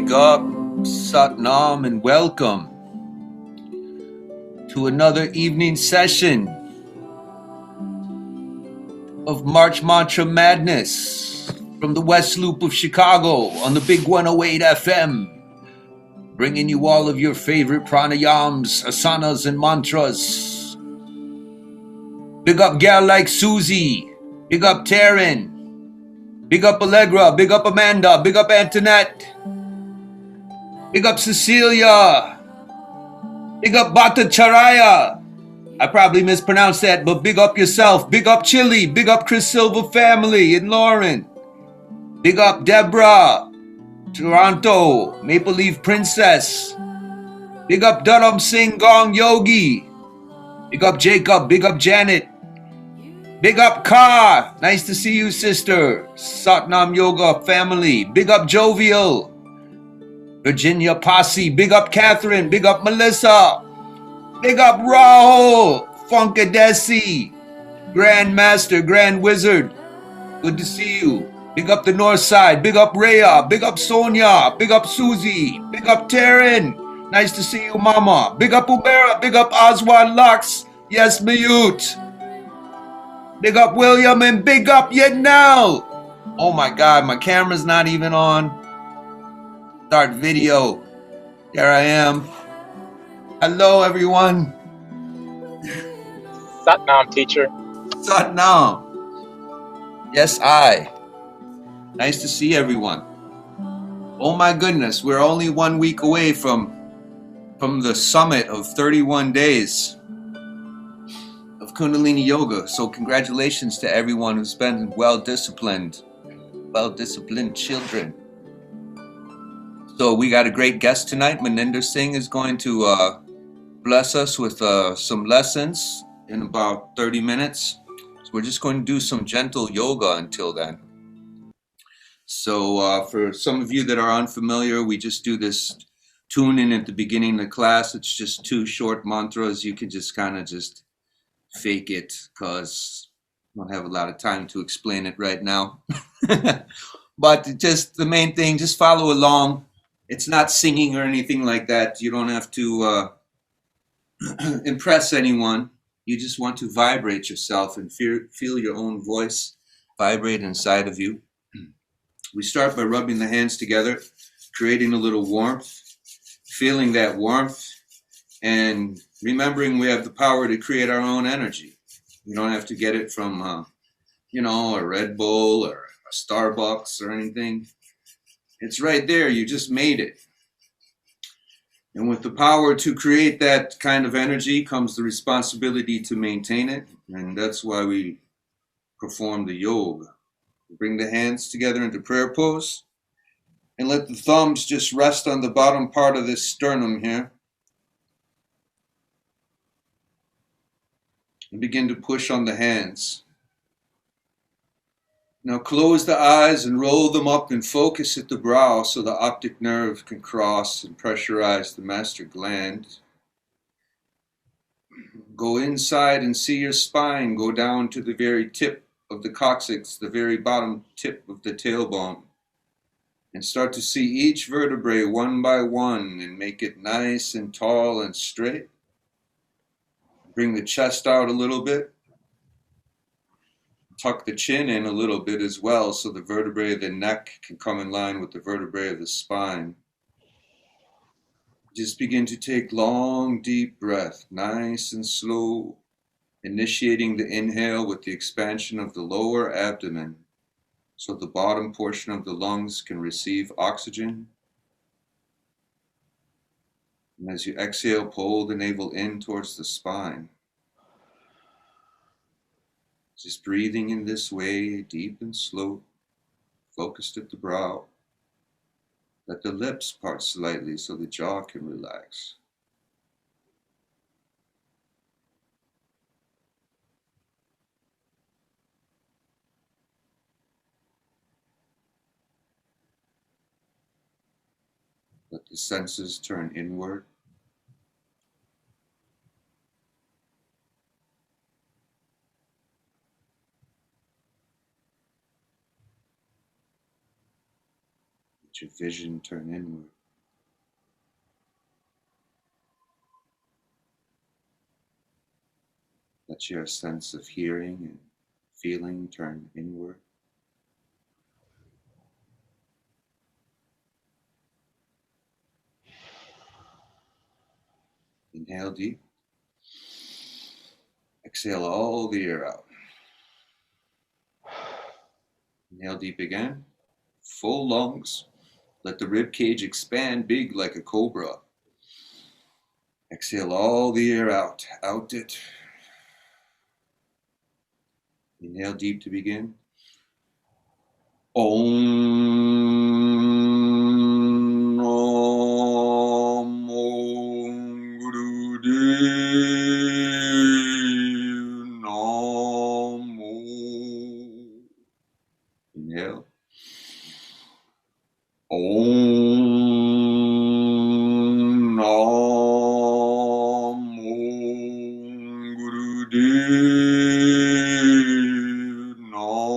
Big up, Satnam, and welcome to another evening session of March Mantra Madness from the West Loop of Chicago on the Big 108 FM, bringing you all of your favorite pranayams, asanas, and mantras. Big up gal like Susie, big up Taryn, big up Allegra, big up Amanda, big up Antoinette, big up Cecilia, big up Bata Charaya. I probably mispronounced that, but big up yourself. Big up Chili. Big up Chris Silva family and Lauren. Big up Deborah, Toronto, Maple Leaf Princess. Big up Dharam Singh Gong Yogi. Big up Jacob. Big up Janet. Big up Ka. Nice to see you, sister. Satnam Yoga family. Big up Jovial. Virginia Posse. Big up Catherine. Big up Melissa. Big up Rahul, Funkadesi, Grand Master, Grand Wizard. Good to see you. Big up the North Side. Big up Rhea. Big up Sonia. Big up Susie. Big up Taryn. Nice to see you, Mama. Big up Ubera. Big up Oswald Lux. Yes, Mayut. Big up William and big up Yetnell. Oh my God, my camera's not even on. Start video. There I am. Hello, everyone. Satnam, teacher. Satnam. Yes, I. Nice to see everyone. Oh my goodness, we're only 1 week away from the summit of 31 days of Kundalini Yoga. So congratulations to everyone who's been well-disciplined children. So we got a great guest tonight. Maninder Singh is going to bless us with some lessons in about 30 minutes. So we're just going to do some gentle yoga until then. So for some of you that are unfamiliar, we just do this tune in at the beginning of the class. It's just 2 short mantras. You can just kind of just fake it because I don't have a lot of time to explain it right now. But just the main thing, just follow along. It's not singing or anything like that. You don't have to impress anyone. You just want to vibrate yourself and feel your own voice vibrate inside of you. We start by rubbing the hands together, creating a little warmth, feeling that warmth, and remembering we have the power to create our own energy. You don't have to get it from, a Red Bull or a Starbucks or anything. It's right there. You just made it. And with the power to create that kind of energy comes the responsibility to maintain it. And that's why we perform the yoga. Bring the hands together into prayer pose and let the thumbs just rest on the bottom part of this sternum here. And begin to push on the hands. Now close the eyes and roll them up and focus at the brow so the optic nerve can cross and pressurize the master gland. Go inside and see your spine go down to the very tip of the coccyx, the very bottom tip of the tailbone. And start to see each vertebrae one by one and make it nice and tall and straight. Bring the chest out a little bit. Tuck the chin in a little bit as well so the vertebrae of the neck can come in line with the vertebrae of the spine. Just begin to take long, deep breath, nice and slow, initiating the inhale with the expansion of the lower abdomen so the bottom portion of the lungs can receive oxygen. And as you exhale, pull the navel in towards the spine. Just breathing in this way, deep and slow, focused at the brow. Let the lips part slightly so the jaw can relax. Let the senses turn inward. Let your vision turn inward. Let your sense of hearing and feeling turn inward. Inhale deep. Exhale all the air out. Inhale deep again. Full lungs. Let the rib cage expand big like a cobra. Exhale all the air out. Out it. Inhale deep to begin. Om Namo Gurudev Namo. Inhale. Om Namo Gurudev Namo.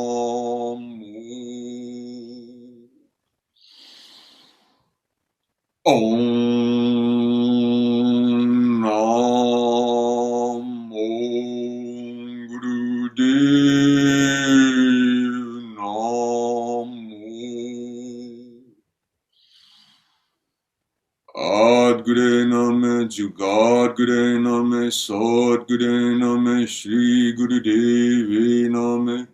Om Namo Gurudev Namo. Adgure Name Jugadgure Name Sadgure Name Shri Gurudevi Name.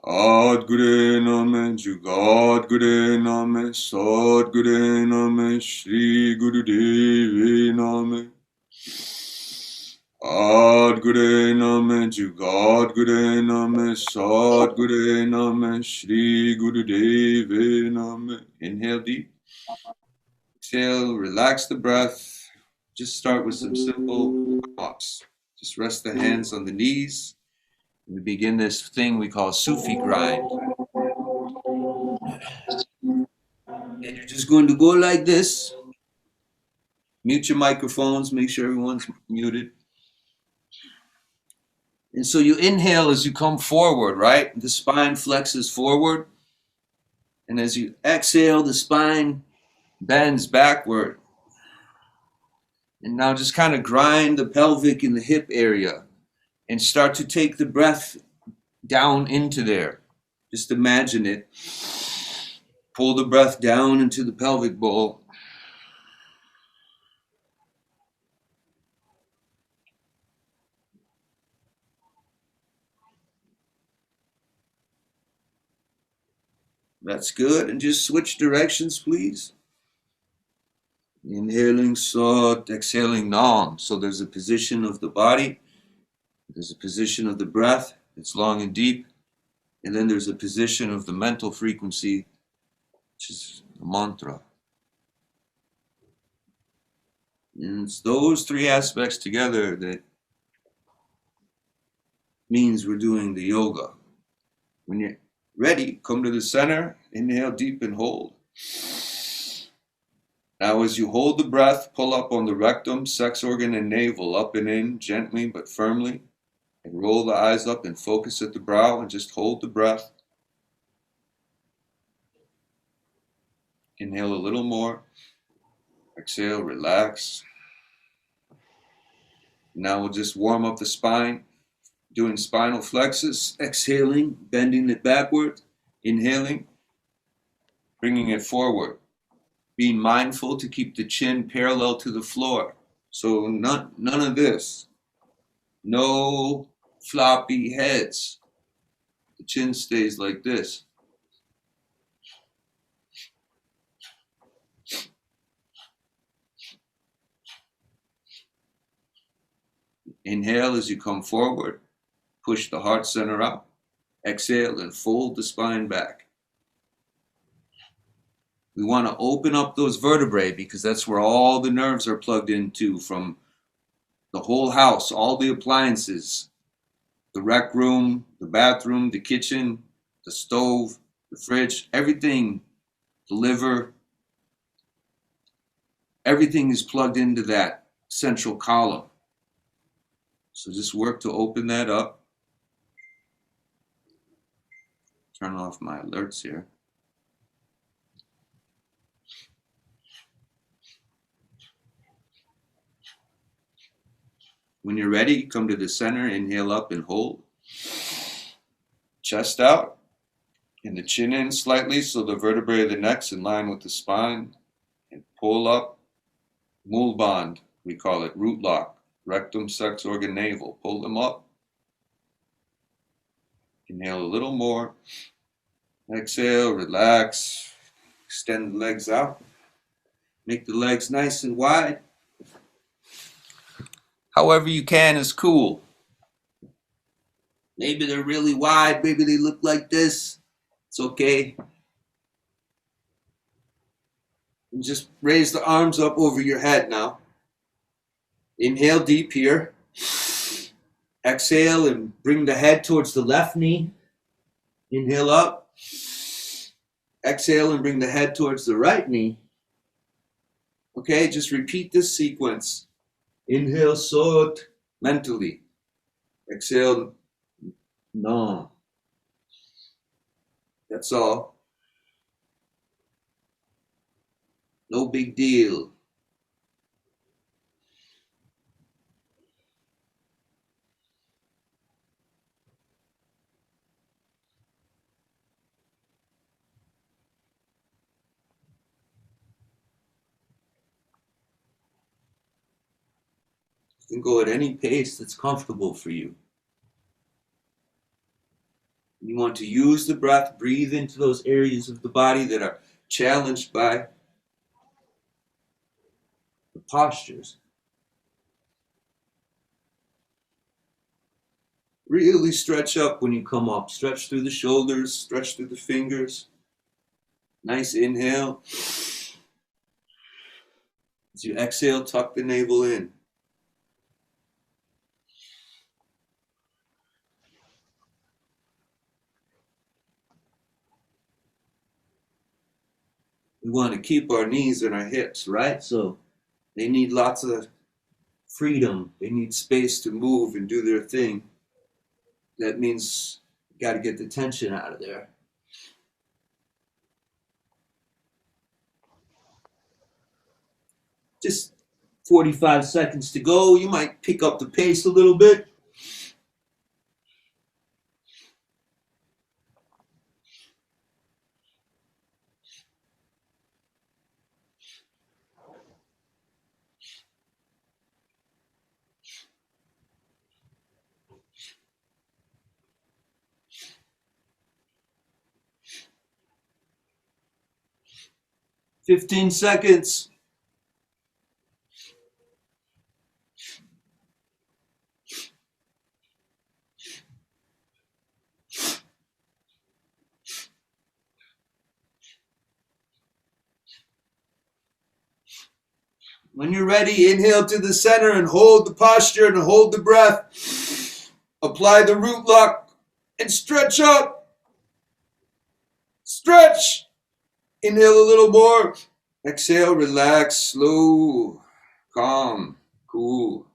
Adgure Name Jugadgure Name Sadgure Name Shri Gurudevi Name. Adgure Name Jugadgure Name Sadgure Name Shri Gurudevi Name. Inhale deep. Exhale, relax the breath. Just start with some simple warm-ups. Just rest the hands on the knees. We begin this thing we call Sufi Grind. And you're just going to go like this. Mute your microphones, make sure everyone's muted. And so you inhale as you come forward, right? The spine flexes forward. And as you exhale, the spine bends backward. And now just kind of grind the pelvic and the hip area and start to take the breath down into there. Just imagine it. Pull the breath down into the pelvic bowl. That's good. And just switch directions, please. Inhaling Sat, exhaling Nam. So there's a position of the body. There's a position of the breath. It's long and deep. And then there's a position of the mental frequency, which is a mantra. And it's those three aspects together that means we're doing the yoga. When you're ready, come to the center, inhale deep and hold. Now as you hold the breath, pull up on the rectum, sex organ, and navel, up and in, gently but firmly. And roll the eyes up and focus at the brow and just hold the breath. Inhale a little more. Exhale, relax. Now we'll just warm up the spine, doing spinal flexus, exhaling, bending it backward, inhaling, bringing it forward. Being mindful to keep the chin parallel to the floor. So none of this. No floppy heads. The chin stays like this. Inhale as you come forward. Push the heart center up. Exhale and fold the spine back. We want to open up those vertebrae because that's where all the nerves are plugged into from the whole house, all the appliances, the rec room, the bathroom, the kitchen, the stove, the fridge, everything, the liver, everything is plugged into that central column. So just work to open that up. Turn off my alerts here. When you're ready, come to the center, inhale up and hold. Chest out and the chin in slightly so the vertebrae of the neck's in line with the spine. And pull up, mul band, we call it, root lock, rectum, sex organ, navel. Pull them up. Inhale a little more. Exhale, relax. Extend the legs out. Make the legs nice and wide. However you can is cool. Maybe they're really wide. Maybe they look like this. It's okay. And just raise the arms up over your head now. Inhale deep here. Exhale and bring the head towards the left knee. Inhale up. Exhale and bring the head towards the right knee. Okay, just repeat this sequence. Inhale, sot, mentally. Exhale, no. That's all. No big deal. You can go at any pace that's comfortable for you. You want to use the breath, breathe into those areas of the body that are challenged by the postures. Really stretch up when you come up. Stretch through the shoulders, stretch through the fingers. Nice inhale. As you exhale, tuck the navel in. We want to keep our knees and our hips, right? So they need lots of freedom. They need space to move and do their thing. That means you got to get the tension out of there. Just 45 seconds to go. You might pick up the pace a little bit. "15 seconds. When you're ready, inhale to the center and hold the posture and hold the breath. Apply the root lock and stretch up. Stretch. Inhale a little more. Exhale, relax, slow, calm, cool.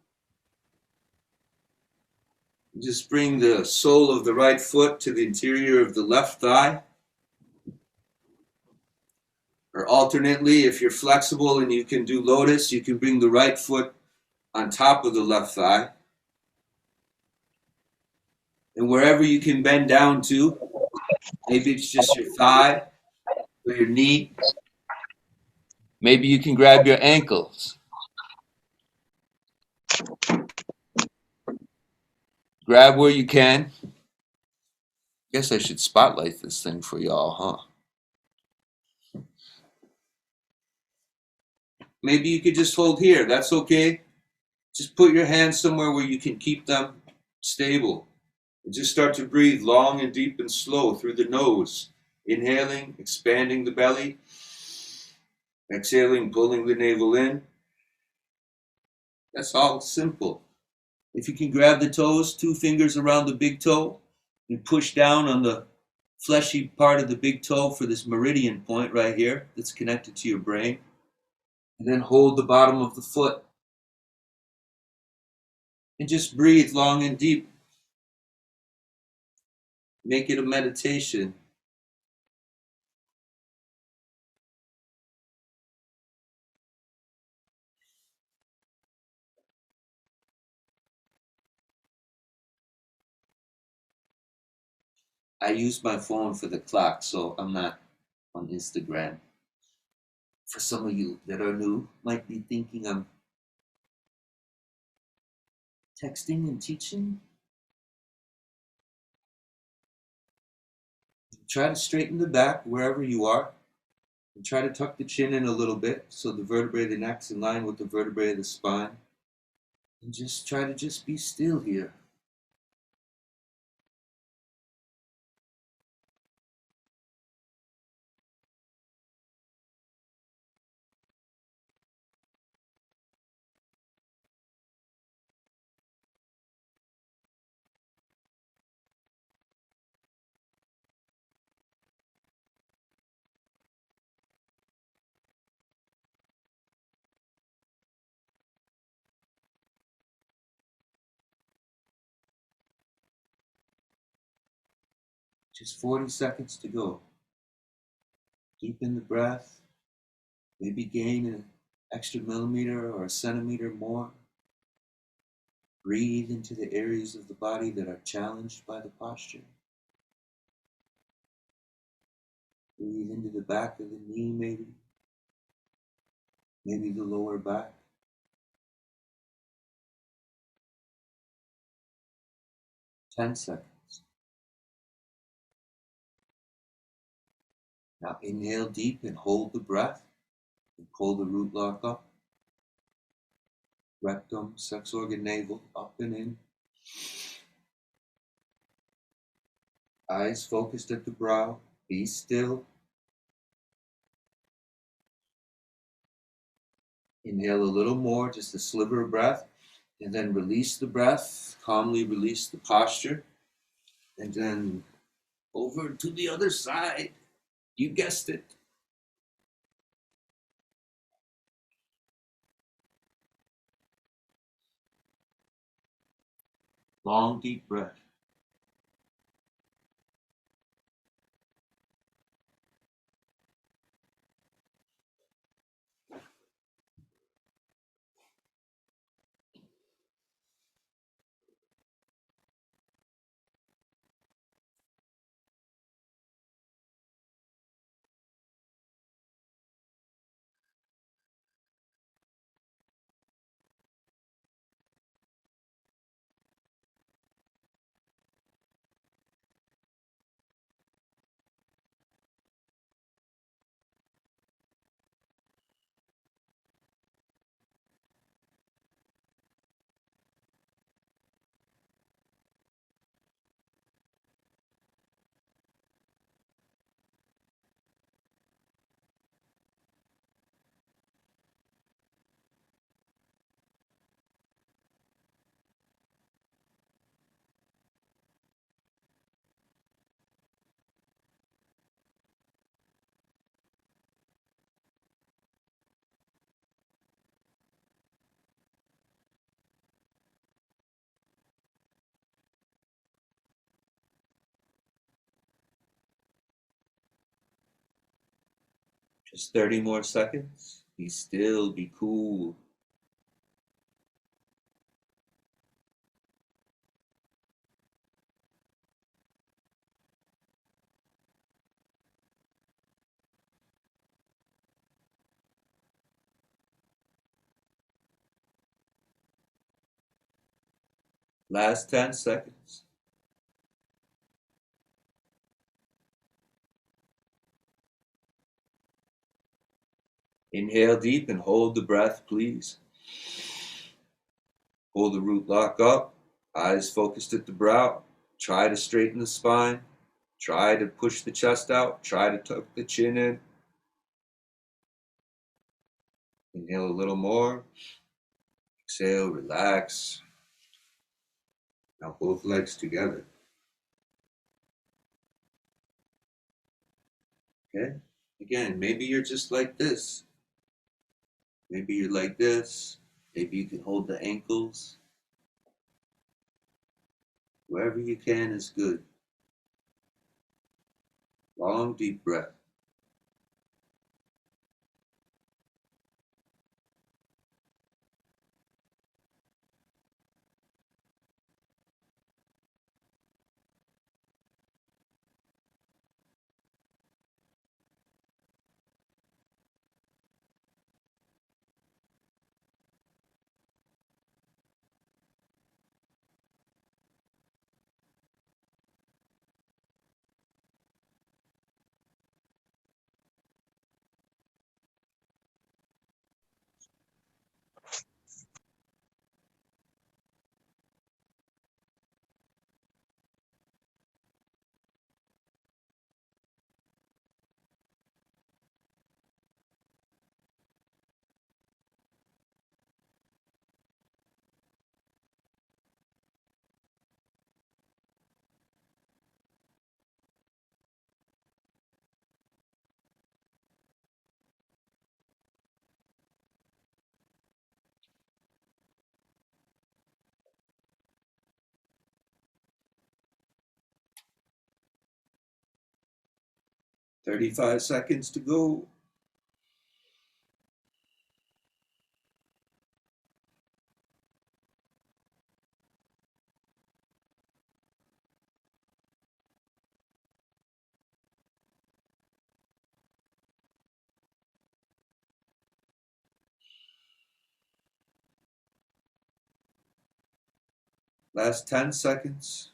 Just bring the sole of the right foot to the interior of the left thigh. Or alternately, if you're flexible and you can do lotus, you can bring the right foot on top of the left thigh. And wherever you can bend down to, maybe it's just your thigh or your knee. Maybe you can grab your ankles. Grab where you can. Guess I should spotlight this thing for y'all, huh? Maybe you could just hold here. That's okay. Just put your hands somewhere where you can keep them stable. And just start to breathe long and deep and slow through the nose. Inhaling, expanding the belly. Exhaling, pulling the navel in. That's all simple. If you can grab the toes, 2 fingers around the big toe, and push down on the fleshy part of the big toe for this meridian point right here that's connected to your brain. And then hold the bottom of the foot. And just breathe long and deep. Make it a meditation. I use my phone for the clock, so I'm not on Instagram. For some of you that are new, might be thinking I'm texting and teaching. Try to straighten the back wherever you are. And try to tuck the chin in a little bit so the vertebrae of the neck's in line with the vertebrae of the spine. And just try to just be still here. Just 40 seconds to go. Deepen the breath. Maybe gain an extra millimeter or a centimeter more. Breathe into the areas of the body that are challenged by the posture. Breathe into the back of the knee, maybe the lower back. 10 seconds. Now inhale deep and hold the breath and pull the root lock up. Rectum, sex organ, navel, up and in. Eyes focused at the brow. Be still. Inhale a little more, just a sliver of breath, and then release the breath. Calmly release the posture. And then over to the other side. You guessed it. Long, deep breath. Just 30 more seconds. Be still, be cool. Last 10 seconds. Inhale deep and hold the breath, please. Pull the root lock up. Eyes focused at the brow. Try to straighten the spine. Try to push the chest out. Try to tuck the chin in. Inhale a little more. Exhale, relax. Now both legs together. Okay? Again, maybe you're just like this. Maybe you're like this. Maybe you can hold the ankles. Wherever you can is good. Long, deep breath. 35 seconds to go. Last 10 seconds.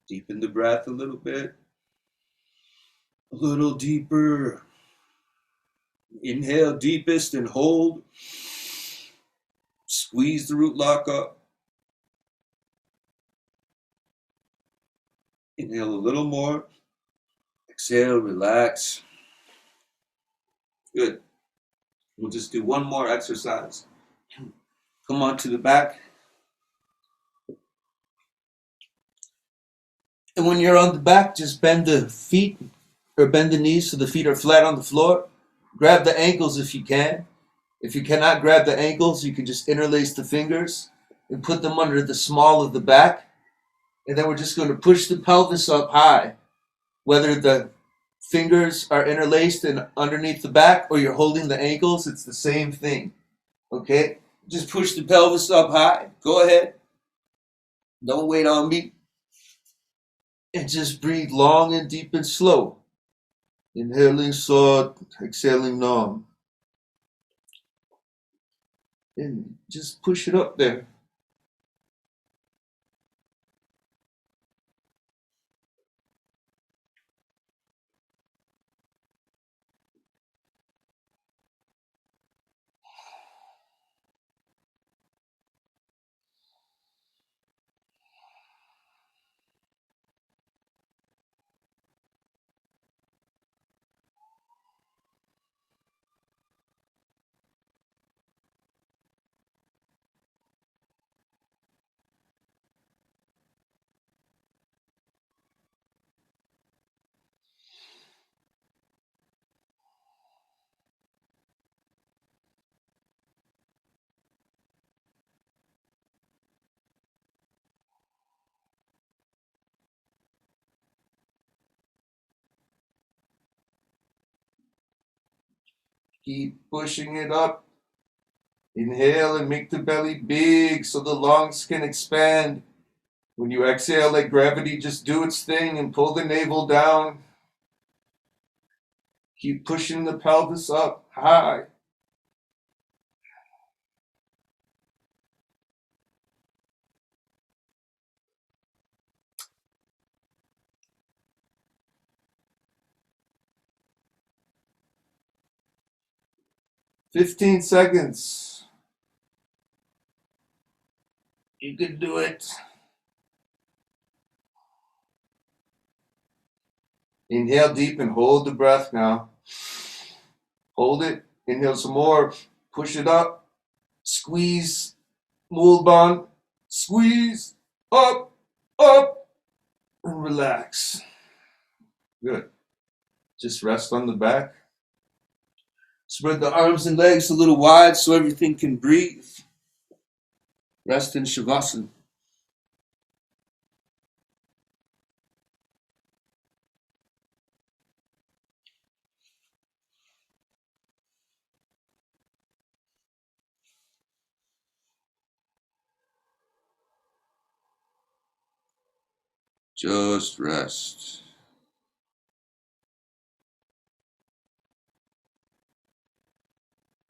Deepen the breath a little bit. A little deeper. Inhale deepest and hold. Squeeze the root lock up. Inhale a little more. Exhale, relax. Good. We'll just do one more exercise. Come on to the back. And when you're on the back, just bend the feet or bend the knees so the feet are flat on the floor. Grab the ankles if you can. If you cannot grab the ankles, you can just interlace the fingers and put them under the small of the back. And then we're just going to push the pelvis up high. Whether the fingers are interlaced and underneath the back or you're holding the ankles, it's the same thing. Okay? Just push the pelvis up high. Go ahead. Don't wait on me. And just breathe long and deep and slow. Inhaling short, exhaling long. And just push it up there. Keep pushing it up. Inhale and make the belly big so the lungs can expand. When you exhale, let gravity just do its thing and pull the navel down. Keep pushing the pelvis up high. "15 seconds. You can do it." Inhale deep and hold the breath now. Hold it. Inhale some more. Push it up. Squeeze. Mulban. Squeeze. Up. Up. And relax. Good. Just rest on the back. Spread the arms and legs a little wide so everything can breathe. Rest in Shavasana. Just rest.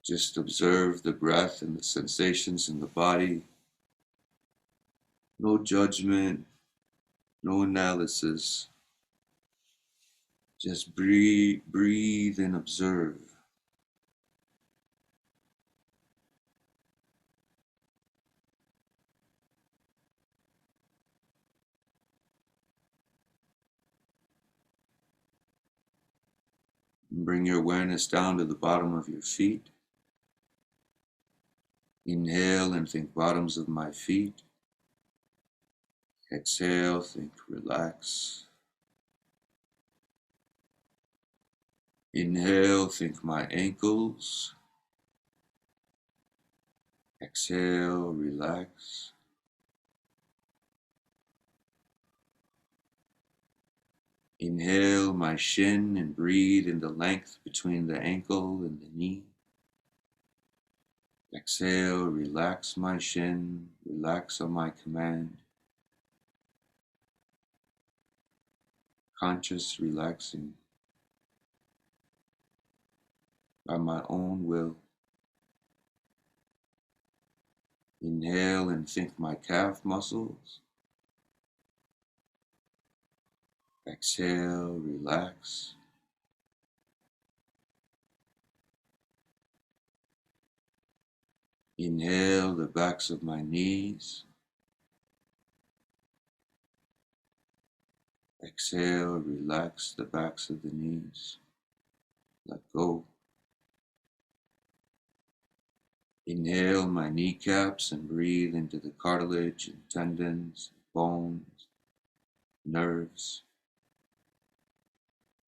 Just observe the breath and the sensations in the body. No judgment, no analysis. Just breathe and observe. And bring your awareness down to the bottom of your feet. Inhale and think bottoms of my feet. Exhale, think relax. Inhale, think my ankles. Exhale, relax. Inhale my shin and breathe in the length between the ankle and the knee. Exhale, relax my shin, relax on my command. Conscious relaxing by my own will. Inhale and think my calf muscles. Exhale, relax. Inhale the backs of my knees. Exhale, relax the backs of the knees. Let go. Inhale my kneecaps and breathe into the cartilage and tendons, bones, nerves.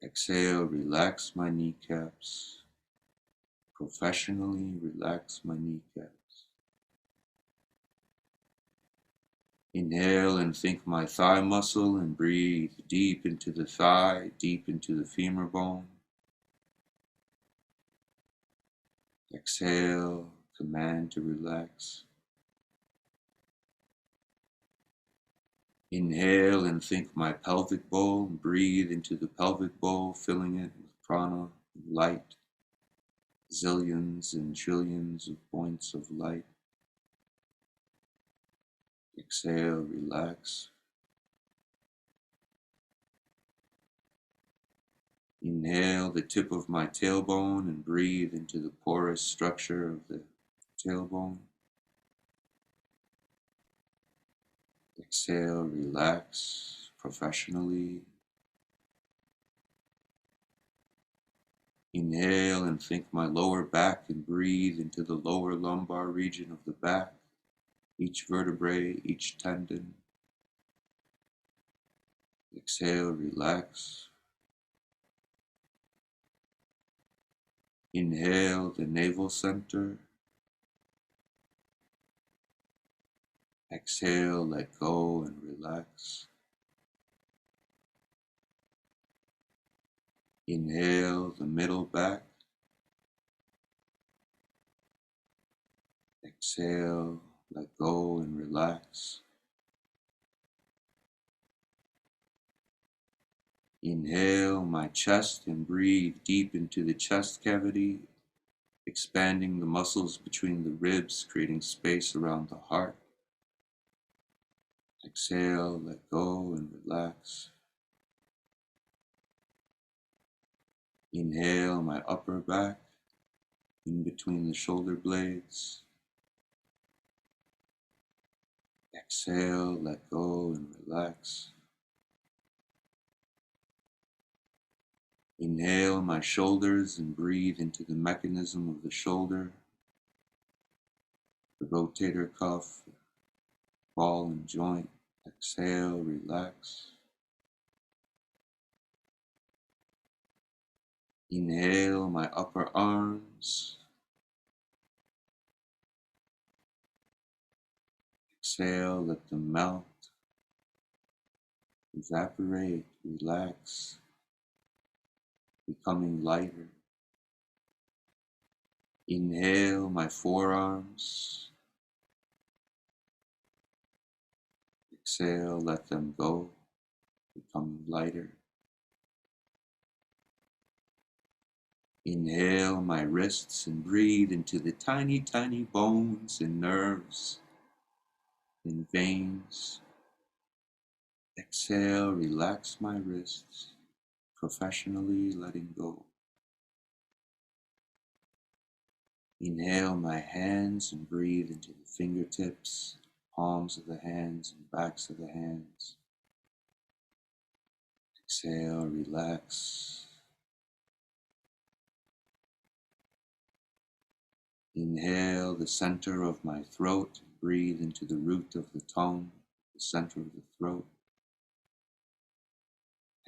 Exhale, relax my kneecaps. Professionally relax my kneecaps. Inhale and think my thigh muscle and breathe deep into the thigh, deep into the femur bone. Exhale, command to relax. Inhale and think my pelvic bowl and breathe into the pelvic bowl, filling it with prana, light, zillions and trillions of points of light. Exhale, relax. Inhale the tip of my tailbone and breathe into the porous structure of the tailbone. Exhale, relax professionally. Inhale and think my lower back and breathe into the lower lumbar region of the back, each vertebrae, each tendon. Exhale, relax. Inhale the navel center. Exhale, let go and relax. Inhale the middle back. Exhale, let go and relax. Inhale my chest and breathe deep into the chest cavity, expanding the muscles between the ribs, creating space around the heart. Exhale, let go and relax. Inhale my upper back, in between the shoulder blades. Exhale, let go and relax. Inhale my shoulders and breathe into the mechanism of the shoulder, the rotator cuff, ball and joint. Exhale, relax. Inhale my upper arms. Exhale, let them melt, evaporate, relax, becoming lighter. Inhale my forearms. Exhale, let them go, becoming lighter. Inhale my wrists and breathe into the tiny, tiny bones and nerves and veins. Exhale, relax my wrists, professionally letting go. Inhale my hands and breathe into the fingertips, palms of the hands and backs of the hands. Exhale, relax. Inhale the center of my throat, breathe into the root of the tongue, the center of the throat.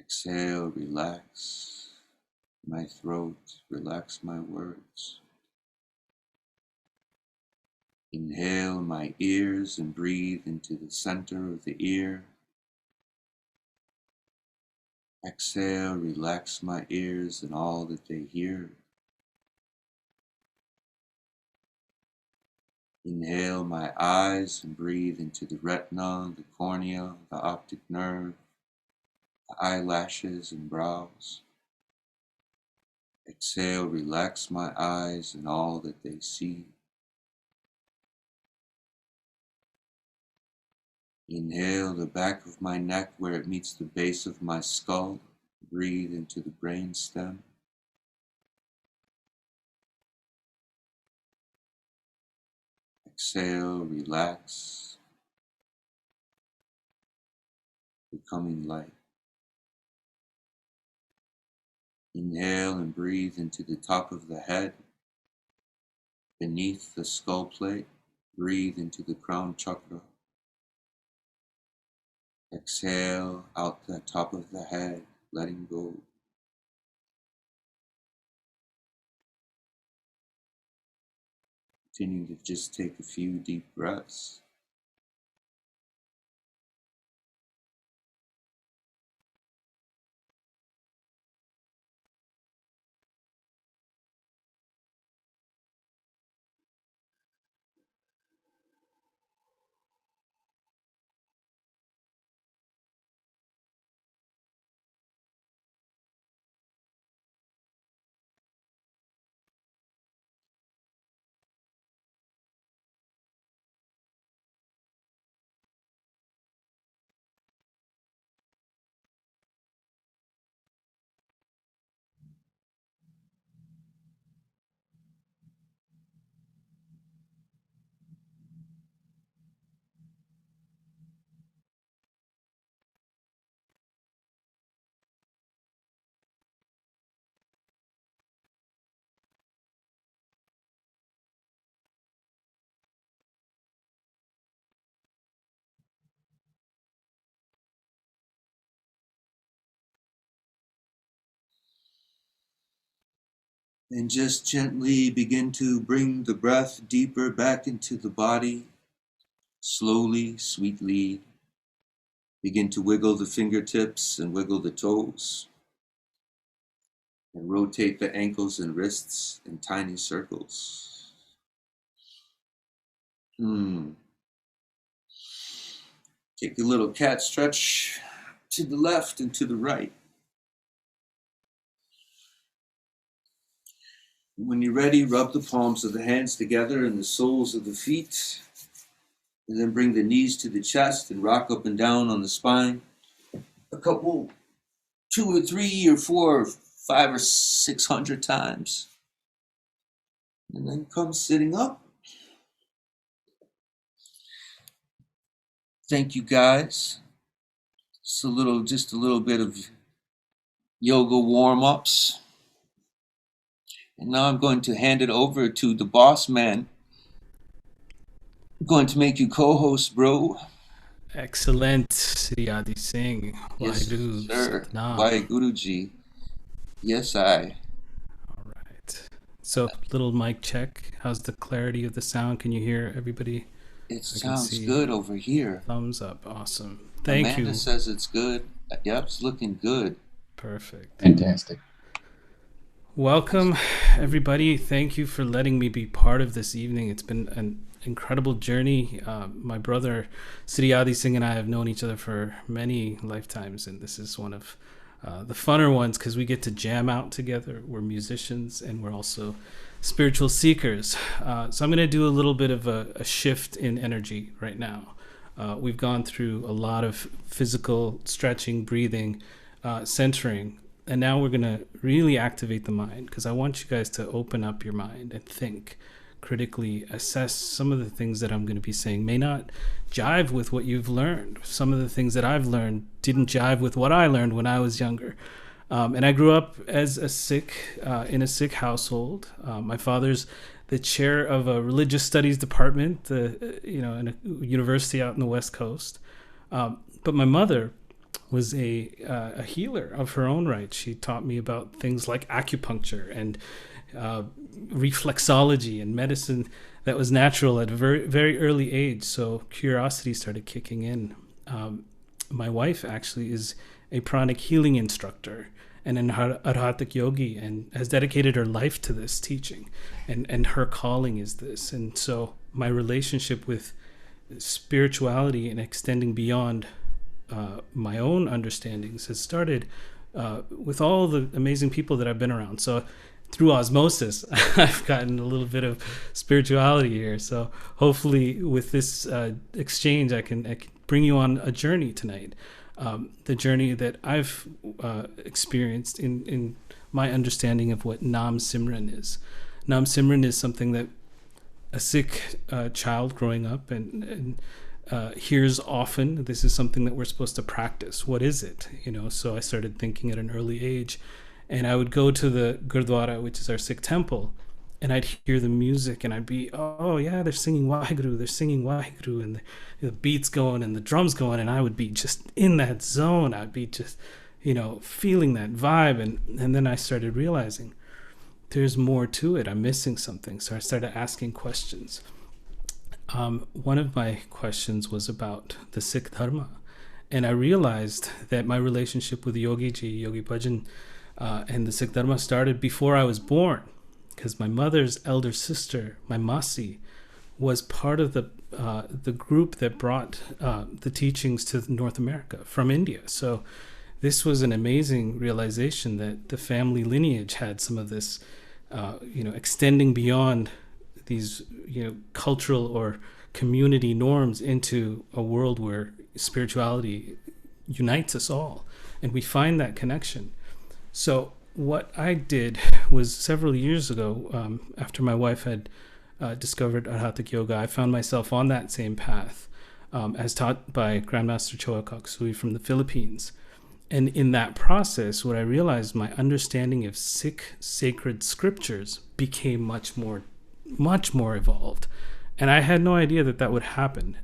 Exhale, relax my throat, relax my words. Inhale my ears and breathe into the center of the ear. Exhale, relax my ears and all that they hear. Inhale my eyes and breathe into the retina, the cornea, the optic nerve, the eyelashes and brows. Exhale, relax my eyes and all that they see. Inhale the back of my neck where it meets the base of my skull. Breathe into the brain stem. Exhale, relax, becoming light. Inhale and breathe into the top of the head, beneath the skull plate. Breathe into the crown chakra. Exhale out the top of the head, letting go. Continue to just take a few deep breaths. And just gently begin to bring the breath deeper back into the body. Slowly, sweetly, begin to wiggle the fingertips and wiggle the toes. And rotate the ankles and wrists in tiny circles. Take a little cat stretch to the left and to the right. When you're ready, rub the palms of the hands together and the soles of the feet. And then bring the knees to the chest and rock up and down on the spine. A couple, 2 or 3 or 4 or 5 or 600 times. And then come sitting up. Thank you guys. Just a little bit of yoga warm-ups. And now I'm going to hand it over to the boss man. I'm going to make you co-host, bro. Excellent, Sri Singh. Yes, sir. Why Guruji. Yes, I. All right. So, little mic check. How's the clarity of the sound? Can you hear everybody? It sounds good over here. Thumbs up. Awesome. Thank Amanda you. says it's good. Yep, it's looking good. Perfect. Fantastic. Welcome, everybody. Thank you for letting me be part of this evening. It's been an incredible journey. My brother, Sri Singh, and I have known each other for many lifetimes, and this is one of the funner ones because we get to jam out together. We're musicians, and we're also spiritual seekers. So I'm going to do a little bit of a shift in energy right now. We've gone through a lot of physical stretching, breathing, centering, and now we're going to really activate the mind because I want you guys to open up your mind and think critically, assess some of the things that I'm going to be saying may not jive with what you've learned. Some of the things that I've learned didn't jive with what I learned when I was younger. And I grew up as in a sick household. My father's the chair of a religious studies department, in a university out in the West Coast. But my mother was a healer of her own right. She taught me about things like acupuncture and reflexology and medicine that was natural at a very, very early age. So curiosity started kicking in. My wife actually is a pranic healing instructor and an Arhatic yogi, and has dedicated her life to this teaching, and her calling is this. And so my relationship with spirituality and extending beyond my own understandings has started with all the amazing people that I've been around. So through osmosis, I've gotten a little bit of spirituality here. So hopefully with this exchange, I can bring you on a journey tonight. The journey that I've experienced in my understanding of what Nam Simran is. Nam Simran is something that a Sikh child growing up and hears often. This is something that we're supposed to practice. What is it? So I started thinking at an early age, and I would go to the Gurdwara, which is our Sikh temple, and I'd hear the music, and I'd be, oh yeah, they're singing Waheguru, and the beats going and the drums going, and I would be just in that zone. I'd be just, feeling that vibe, and then I started realizing there's more to it. I'm missing something. So I started asking questions. One of my questions was about the Sikh Dharma, and I realized that my relationship with Yogi Bhajan, and the Sikh Dharma started before I was born, because my mother's elder sister, my Masi, was part of the group that brought the teachings to North America from India. So this was an amazing realization that the family lineage had some of this, extending beyond these, cultural or community norms into a world where spirituality unites us all, and we find that connection. So what I did was several years ago, after my wife had discovered Arhatic Yoga, I found myself on that same path, as taught by Grandmaster Choa Kok Sui from the Philippines. And in that process, what I realized, my understanding of Sikh sacred scriptures became much more evolved. And I had no idea that would happen.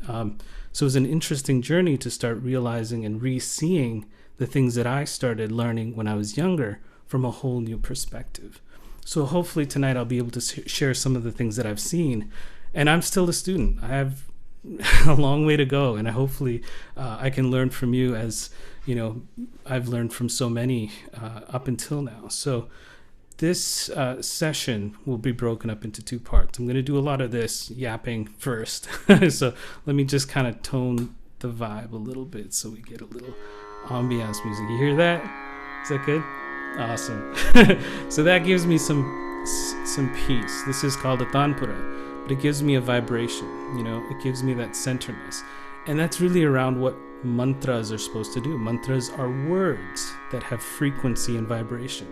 So it was an interesting journey to start realizing and re-seeing the things that I started learning when I was younger from a whole new perspective. So hopefully tonight I'll be able to share some of the things that I've seen. And I'm still a student. I have a long way to go, and hopefully I can learn from you, as I've learned from so many up until now. So this session will be broken up into two parts. I'm going to do a lot of this yapping first. So let me just kind of tone the vibe a little bit so we get a little ambiance music. You hear that? Is that good? Awesome. So that gives me some peace. This is called a tanpura, but it gives me a vibration. It gives me that centeredness, and that's really around what mantras are supposed to do. Mantras are words that have frequency and vibration.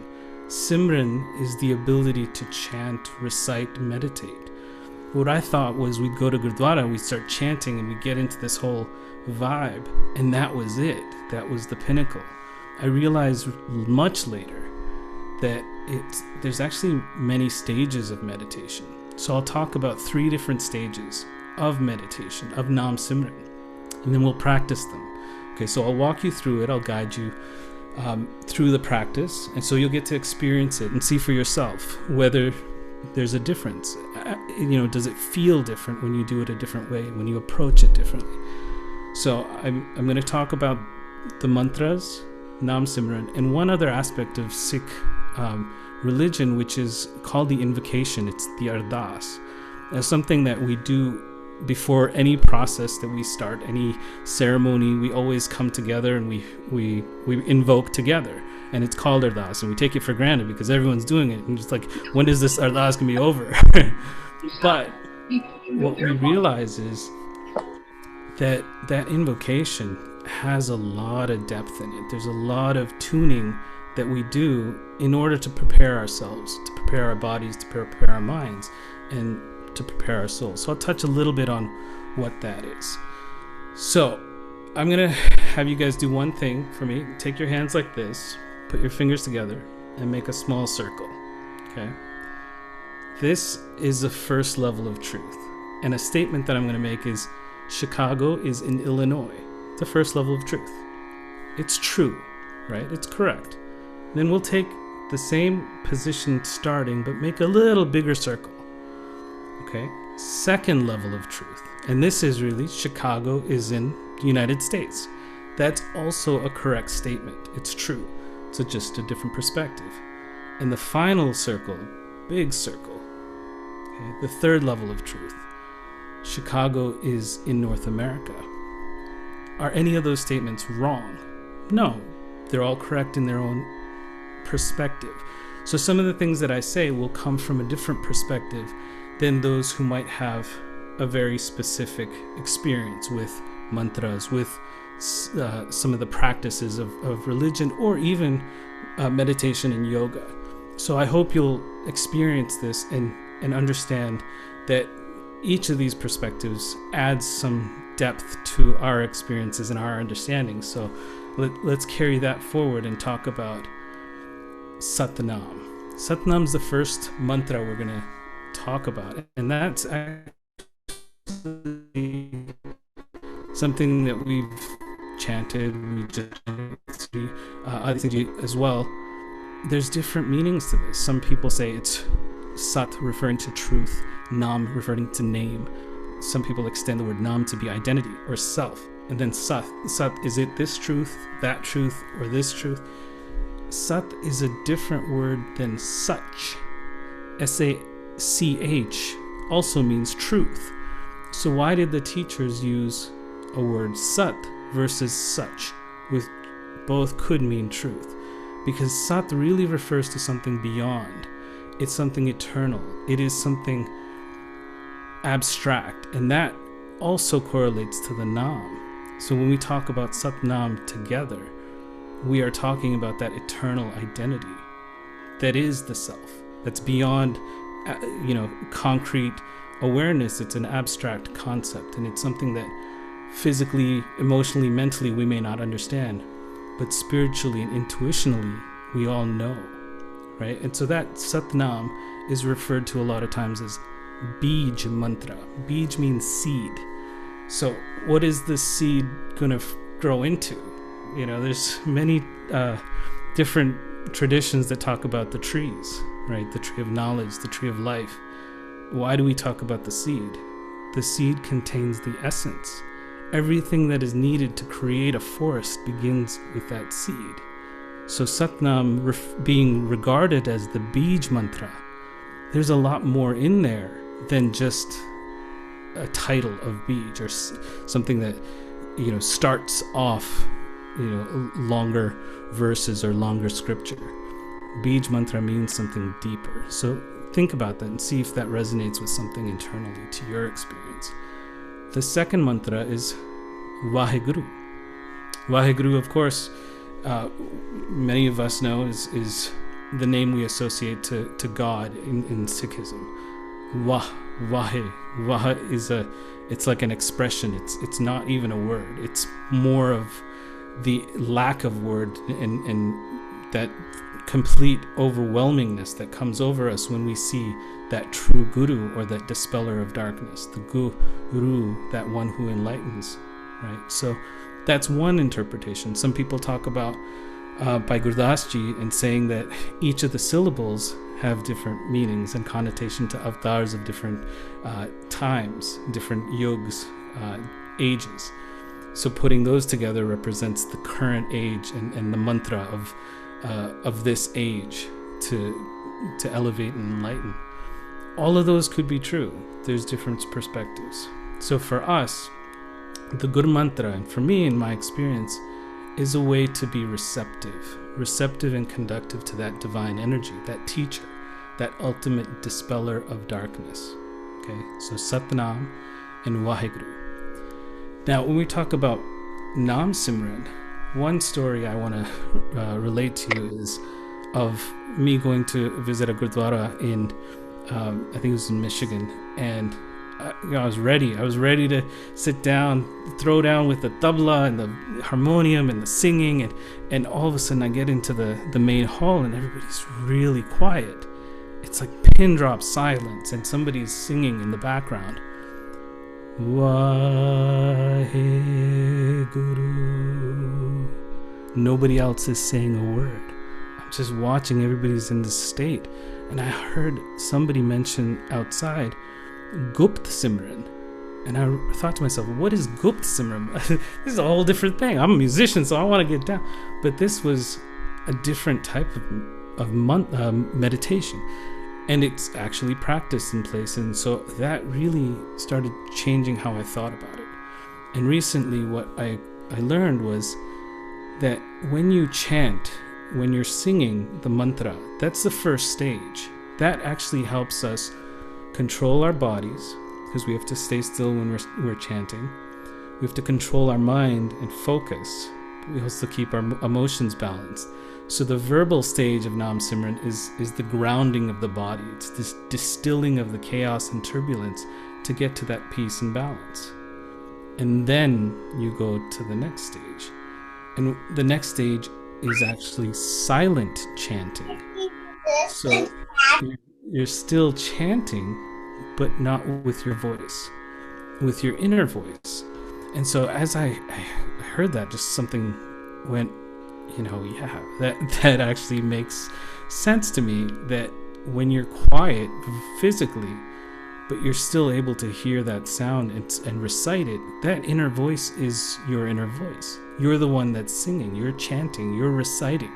Simran is the ability to chant, recite, meditate. What I thought was we'd go to Gurdwara, we'd start chanting, and we'd get into this whole vibe, and that was it. That was the pinnacle. I realized much later that there's actually many stages of meditation. So I'll talk about 3 different stages of meditation, of Nam Simran, and then we'll practice them. Okay, so I'll walk you through it. I'll guide you through the practice, and so you'll get to experience it and see for yourself whether there's a difference. Does it feel different when you do it a different way, when you approach it differently? So I'm going to talk about the mantras, Nam Simran, and one other aspect of Sikh religion, which is called the Invocation. It's the Arthas. It's something that we do before any process that we start, any ceremony. We always come together and we invoke together, and it's called Arthas, and we take it for granted because everyone's doing it, and just like, when is this Arthas gonna be over? But what we realize is that invocation has a lot of depth in it. There's a lot of tuning that we do in order to prepare ourselves, to prepare our bodies, to prepare our minds, and to prepare our souls. So I'll touch a little bit on what that is. So I'm going to have you guys do one thing for me. Take your hands like this, put your fingers together, and make a small circle. Okay? This is the first level of truth. And a statement that I'm going to make is, Chicago is in Illinois. The first level of truth. It's true, right? It's correct. Then we'll take the same position starting, but make a little bigger circle. Okay? Second level of truth. And this is really, Chicago is in the United States. That's also a correct statement. It's true. It's just a different perspective. And the final circle, big circle, okay, the third level of truth, Chicago is in North America. Are any of those statements wrong? No, they're all correct in their own perspective. So some of the things that I say will come from a different perspective than those who might have a very specific experience with mantras, with some of the practices of religion, or even meditation and yoga. So I hope you'll experience this and understand that each of these perspectives adds some depth to our experiences and our understanding. So let's carry that forward and talk about Satnam. Satnam is the first mantra we're going to talk about, and that's actually something that we've chanted, we just as well. There's different meanings to this. Some people say it's Sat referring to truth, Nam referring to name. Some people extend the word Nam to be identity or self, and then Sat. Sat, is it this truth, that truth, or this truth? Sat is a different word than Sach. S-A-C-H also means truth. So why did the teachers use a word Sat versus Sach, with both could mean truth? Because Sat really refers to something beyond. It's something eternal. It is something abstract, and that also correlates to the Nam. So when we talk about Sat Nam together, we are talking about that eternal identity that is the self, that's beyond concrete awareness. It's an abstract concept, and it's something that physically, emotionally, mentally we may not understand, but spiritually and intuitionally we all know, right? And so that Satnam is referred to a lot of times as Bij mantra. Bij means seed. So what is this seed going to grow into? There's many different traditions that talk about the trees, right? The tree of knowledge, the tree of life. Why do we talk about the seed? The seed contains the essence. Everything that is needed to create a forest begins with that seed. So Satnam being regarded as the Bij mantra, there's a lot more in there than just a title of Bij, or something that starts off longer verses or longer scripture. Bij mantra means something deeper. So think about that and see if that resonates with something internally to your experience. The second mantra is Vaheguru. Vaheguru, of course, many of us know is the name we associate to God in Sikhism. Vah is it's like an expression. It's not even a word. It's more of the lack of word and that complete overwhelmingness that comes over us when we see that true guru, or that dispeller of darkness, the guru, that one who enlightens, right? So that's one interpretation. Some people talk about by Gurdas Ji and saying that each of the syllables have different meanings and connotation to avatars of different times, different yugs, ages. So putting those together represents the current age and the mantra of this age to elevate and enlighten. All of those could be true. There's different perspectives. So for us, the Guru Mantra, and for me in my experience, is a way to be receptive and conductive to that divine energy, that teacher, that ultimate dispeller of darkness. Okay, so Satnam and Vaheguru. Now, when we talk about Nam Simran, one story I want to relate to you is of me going to visit a Gurdwara in, I think it was in Michigan, and I was ready. I was ready to sit down, throw down with the tabla and the harmonium and the singing, and all of a sudden I get into the main hall and everybody's really quiet. It's like pin drop silence, and somebody's singing in the background. Vaheguru. Nobody else is saying a word. I'm just watching. Everybody's in this state, and I heard somebody mention outside Gupt Simran, And I thought to myself, what is Gupt Simran? This is a whole different thing. I'm a musician, so I want to get down. But this was a different type of meditation. And it's actually practiced in place. And so that really started changing how I thought about it. And recently what I learned was that when you chant, when you're singing the mantra, that's the first stage. That actually helps us control our bodies, because we have to stay still when we're chanting. We have to control our mind and focus. We also keep our emotions balanced. So the verbal stage of Nam Simran is the grounding of the body. It's this distilling of the chaos and turbulence to get to that peace and balance. And then you go to the next stage. And the next stage is actually silent chanting. So you're still chanting, but not with your voice, with your inner voice. And so as I heard that, just something went, that actually makes sense to me, that when you're quiet physically, but you're still able to hear that sound and recite it, that inner voice is your inner voice. You're the one that's singing, you're chanting, you're reciting.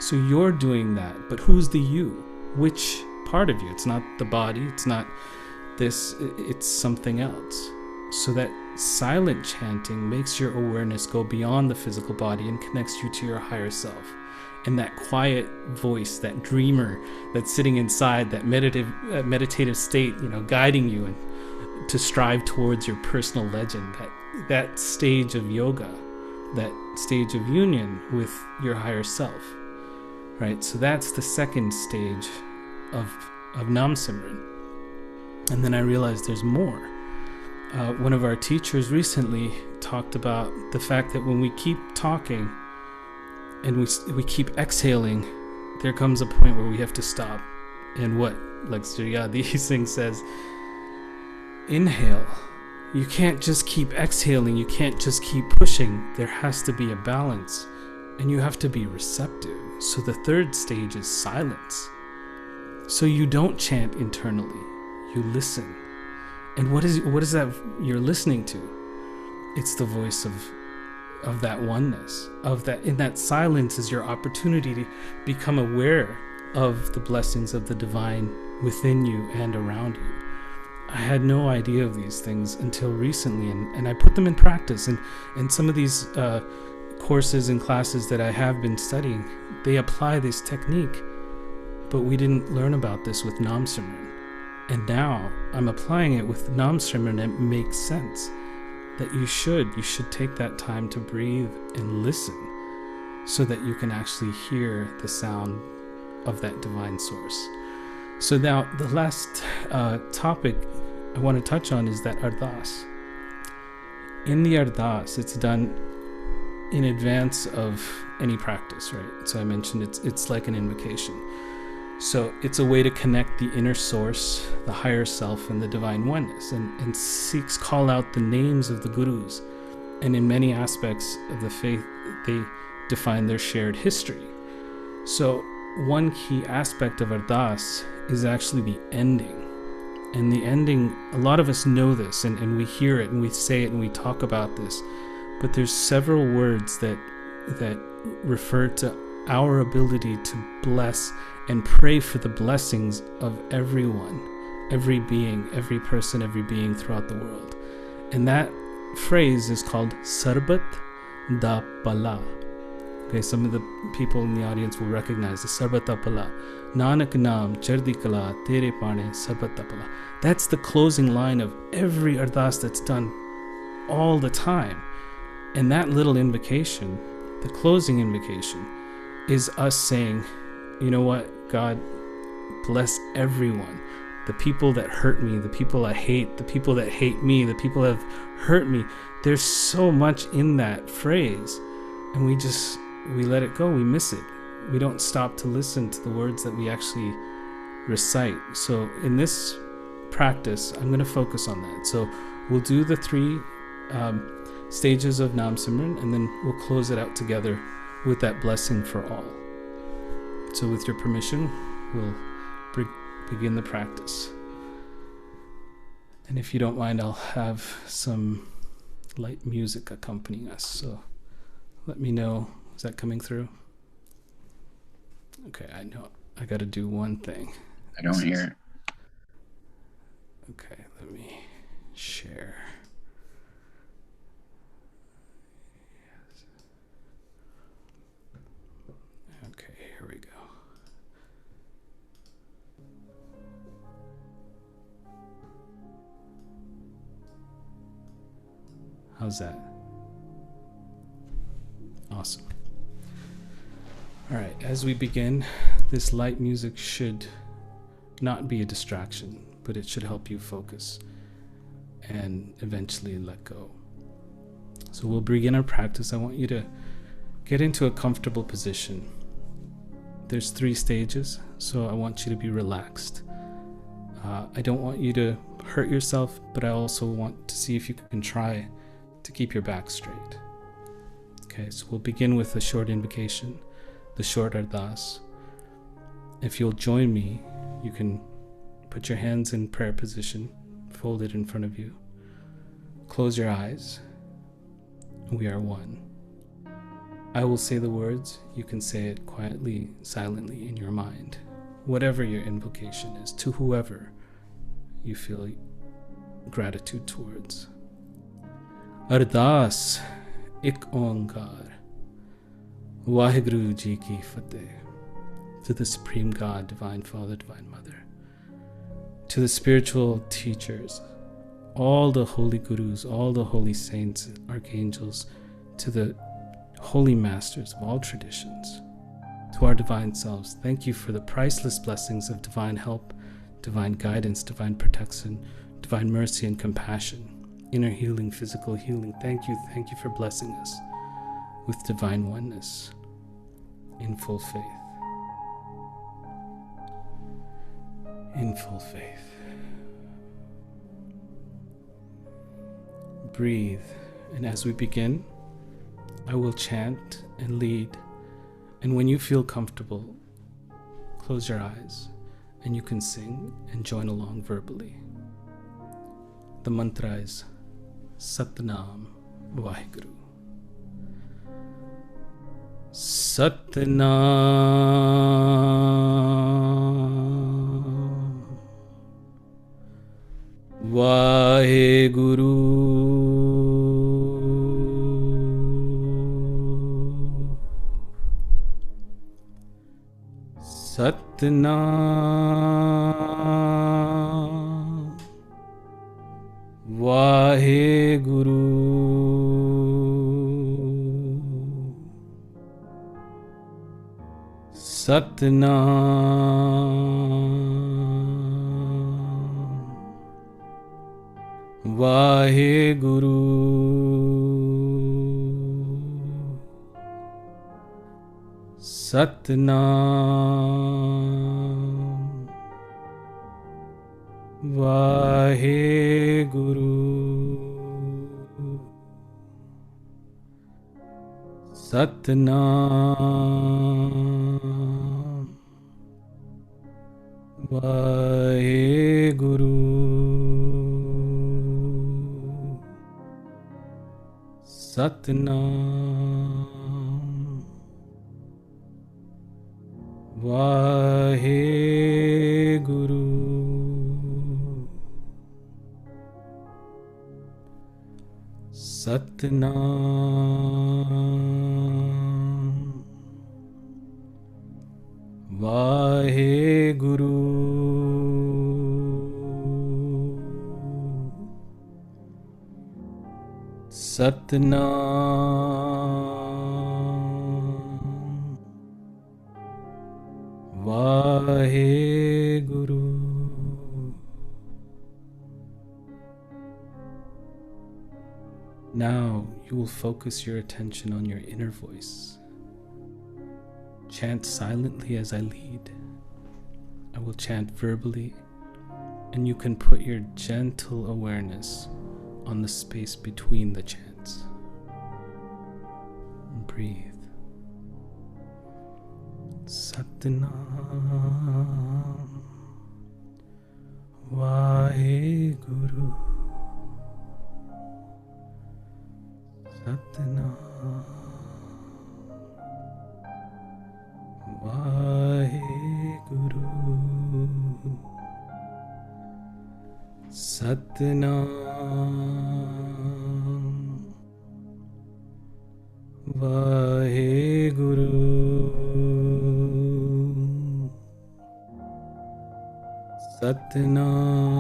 So you're doing that, but who's the you? Which part of you? It's not the body, it's not this, it's something else. So that silent chanting makes your awareness go beyond the physical body and connects you to your higher self. And that quiet voice, that dreamer that's sitting inside that meditative state, guiding you and to strive towards your personal legend, that stage of yoga, that stage of union with your higher self, right? So that's the second stage of Nam Simran. And then I realized there's more. One of our teachers recently talked about the fact that when we keep talking and we keep exhaling, there comes a point where we have to stop. And like Sri Singh says, inhale. You can't just keep exhaling. You can't just keep pushing. There has to be a balance, and you have to be receptive. So the third stage is silence. So you don't chant internally. You listen. And what is that you're listening to? It's the voice of that oneness, of that. In that silence is your opportunity to become aware of the blessings of the divine within you and around you. I had no idea of these things until recently, and I put them in practice. And some of these courses and classes that I have been studying, they apply this technique, but we didn't learn about this with Nam Simran. And now I'm applying it with Nam Simran, and it makes sense that you should take that time to breathe and listen so that you can actually hear the sound of that divine source. So now the last topic I want to touch on is that Arthas. In the Arthas, it's done in advance of any practice, right? So I mentioned it's like an invocation. So it's a way to connect the inner source, the higher self, and the divine oneness, and Sikhs call out the names of the gurus. And in many aspects of the faith, they define their shared history. So one key aspect of Arthas is actually the ending. And the ending, a lot of us know this, and we hear it, and we say it, and we talk about this. But there's several words that refer to our ability to bless and pray for the blessings of everyone, every being, every person, every being throughout the world. And that phrase is called Sarbat da Pala. Okay, some of the people in the audience will recognize the Sarbat da Pala. Nanak Naam Chardi Kala Tere Pane Sarbat da Pala. That's the closing line of every Arthas that's done all the time. And that little invocation, the closing invocation, is us saying, you know what, God, bless everyone. The people that hurt me, the people I hate, the people that hate me, the people that have hurt me. There's so much in that phrase, and we let it go, we miss it. We don't stop to listen to the words that we actually recite. So in this practice, I'm going to focus on that. So we'll do the three stages of Nam Simran, and then we'll close it out together with that blessing for all. So with your permission, we'll begin the practice. And if you don't mind, I'll have some light music accompanying us. So let me know. Is that coming through? Okay, I know. I got to do one thing. I don't hear it. Okay, let me share. Okay, here we go. How's that? Awesome. All right, as we begin, this light music should not be a distraction, but it should help you focus and eventually let go. So we'll begin our practice. I want you to get into a comfortable position. There's 3 stages, so I want you to be relaxed. I don't want you to hurt yourself, but I also want to see if you can try to keep your back straight. Okay, so we'll begin with a short invocation, the short Arthas. If you'll join me, you can put your hands in prayer position, folded in front of you. Close your eyes. We are one. I will say the words. You can say it quietly, silently in your mind. Whatever your invocation is, to whoever you feel gratitude towards. Arthas, Ik Onkar, Waheguru Ji Ki Fateh. To the Supreme God, Divine Father, Divine Mother. To the spiritual teachers, all the holy gurus, all the holy saints, archangels, to the holy masters of all traditions, to our divine selves, thank you for the priceless blessings of divine help, divine guidance, divine protection, divine mercy and compassion, inner healing, physical healing. Thank you for blessing us with divine oneness in full faith. In full faith. Breathe, and as we begin, I will chant and lead, and when you feel comfortable, close your eyes and you can sing and join along verbally. The mantra is Satnam Vaheguru. Satnam Vaheguru. Satnam Vaheguru. Satnam Vaheguru. Satnam Vaheguru. Satnam Vaheguru. Satnam Vaheguru. Satnam Vaheguru. Satnam Vaheguru. Now you will focus your attention on your inner voice. Chant silently as I lead. I will chant verbally, and you can put your gentle awareness on the space between the chants. Breathe. Satnam Vaheguru Satnam Vaheguru Satnam Vaheguru Satnam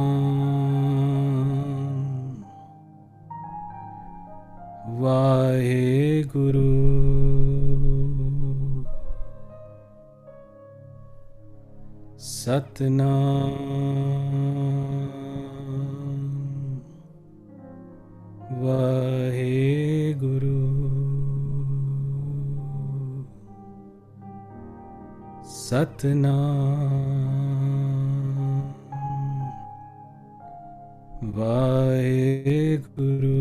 Vaheguru Satnam Vaheguru Satnam Vaheguru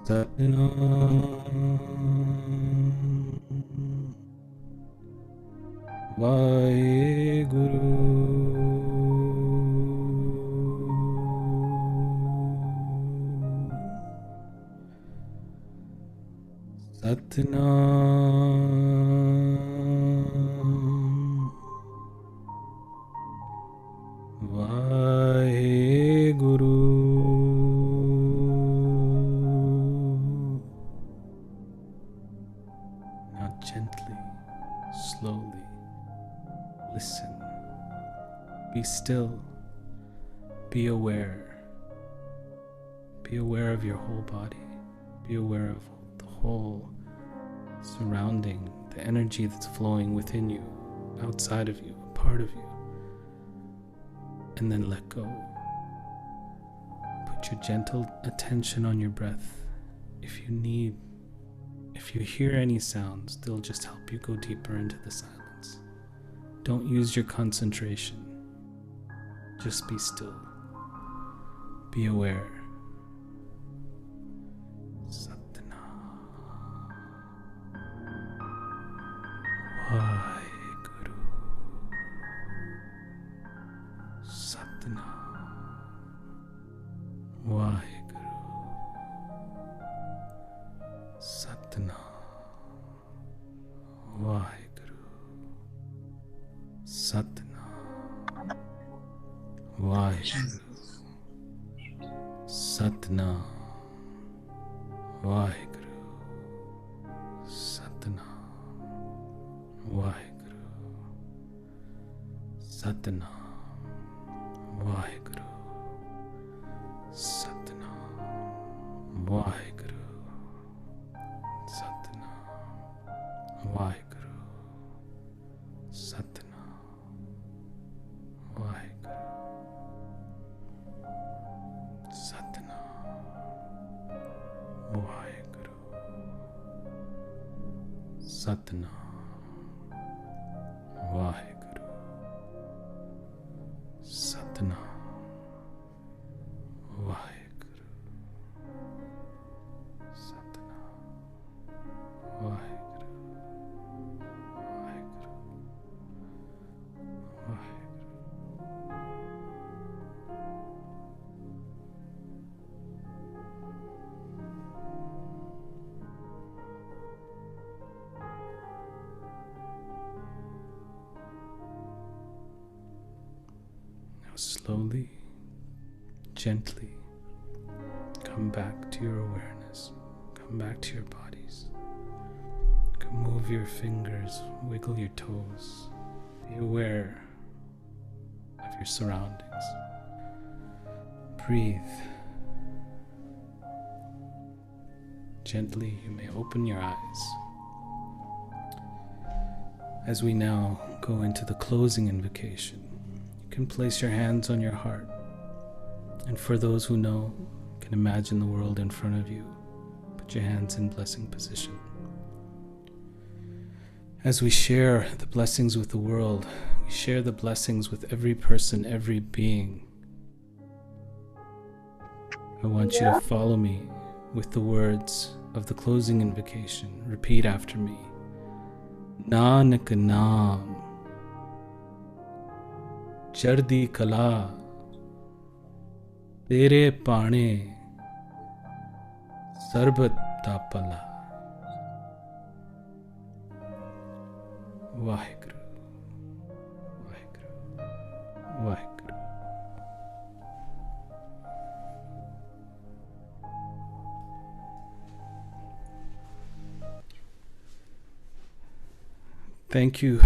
Satnam Vaheguru Satnam Vaheguru. Now gently, slowly, listen. Be still. Be aware. Be aware of your whole body. Be aware of the whole surrounding, the energy that's flowing within you, outside of you, a part of you. And then let go. Put your gentle attention on your breath. If you hear any sounds, they'll just help you go deeper into the silence. Don't use your concentration. Just be still. Be aware. Vaheguru Satnam Vaheguru Satnam Vaheguru Satnam Vaheguru Satnam Vaheguru Satnam Vaheguru Satnam Vaheguru Satnam Vaheguru Satnam Vaheguru Satnam Vaheguru Satnam Vaheguru Satnam Vaheguru Satnam Vaheguru Satnam Vaheguru Vaheguru Vaheguru. Now slowly, gently, come back to your awareness. Come back to your bodies. Move your fingers, wiggle your toes. Be aware of your surroundings. Breathe. Gently, you may open your eyes. As we now go into the closing invocation, you can place your hands on your heart. And for those who know, you can imagine the world in front of you. Put your hands in blessing position. As we share the blessings with the world, we share the blessings with every person, every being. I want you to follow me with the words, of the closing invocation, repeat after me. Nanak Naam Chardi Kala Tere Pane Sarbat Tapala. Vaheguru, Vaheguru, Vaheguru. Thank you.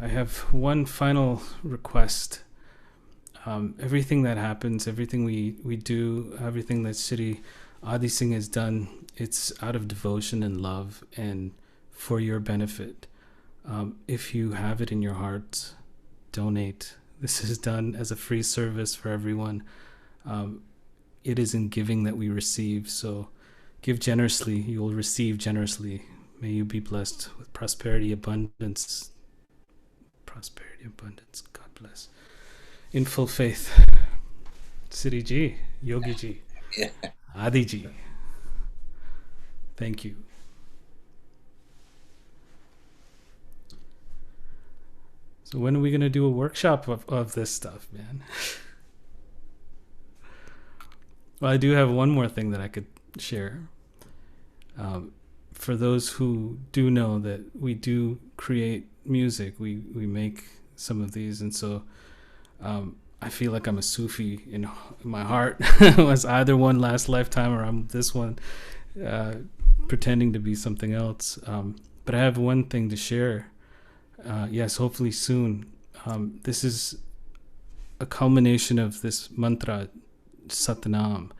I have one final request. Everything that happens, everything we do, everything that Shri Adi Singh has done, it's out of devotion and love and for your benefit. If you have it in your heart, donate. This is done as a free service for everyone. It is in giving that we receive. So give generously, you will receive generously. May you be blessed with prosperity, abundance. Prosperity, abundance. God bless. In full faith. Siddhi Ji, Yogi Ji, Adi Ji. Thank you. So when are we going to do a workshop of this stuff, man? Well, I do have one more thing that I could share. For those who do know that we do create music, we make some of these, and so I feel like I'm a Sufi in my heart. It was either one last lifetime or I'm this one, pretending to be something else. But I have one thing to share. Yes, hopefully soon. This is a culmination of this mantra, Satnam.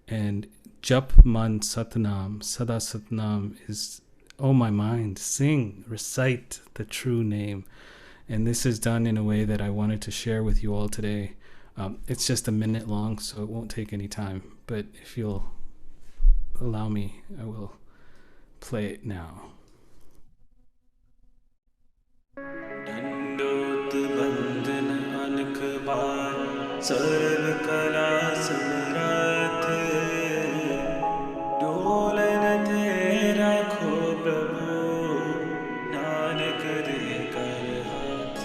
And Jap Man Satnam, Sada Satnam is, oh my mind, sing, recite the true name. And this is done in a way that I wanted to share with you all today. It's just a minute long, so it won't take any time. But if you'll allow me, I will play it now. Dandot bandhan ank baar, sarv kala samrat, dolan tera kho prabhu, nanak de kar haath,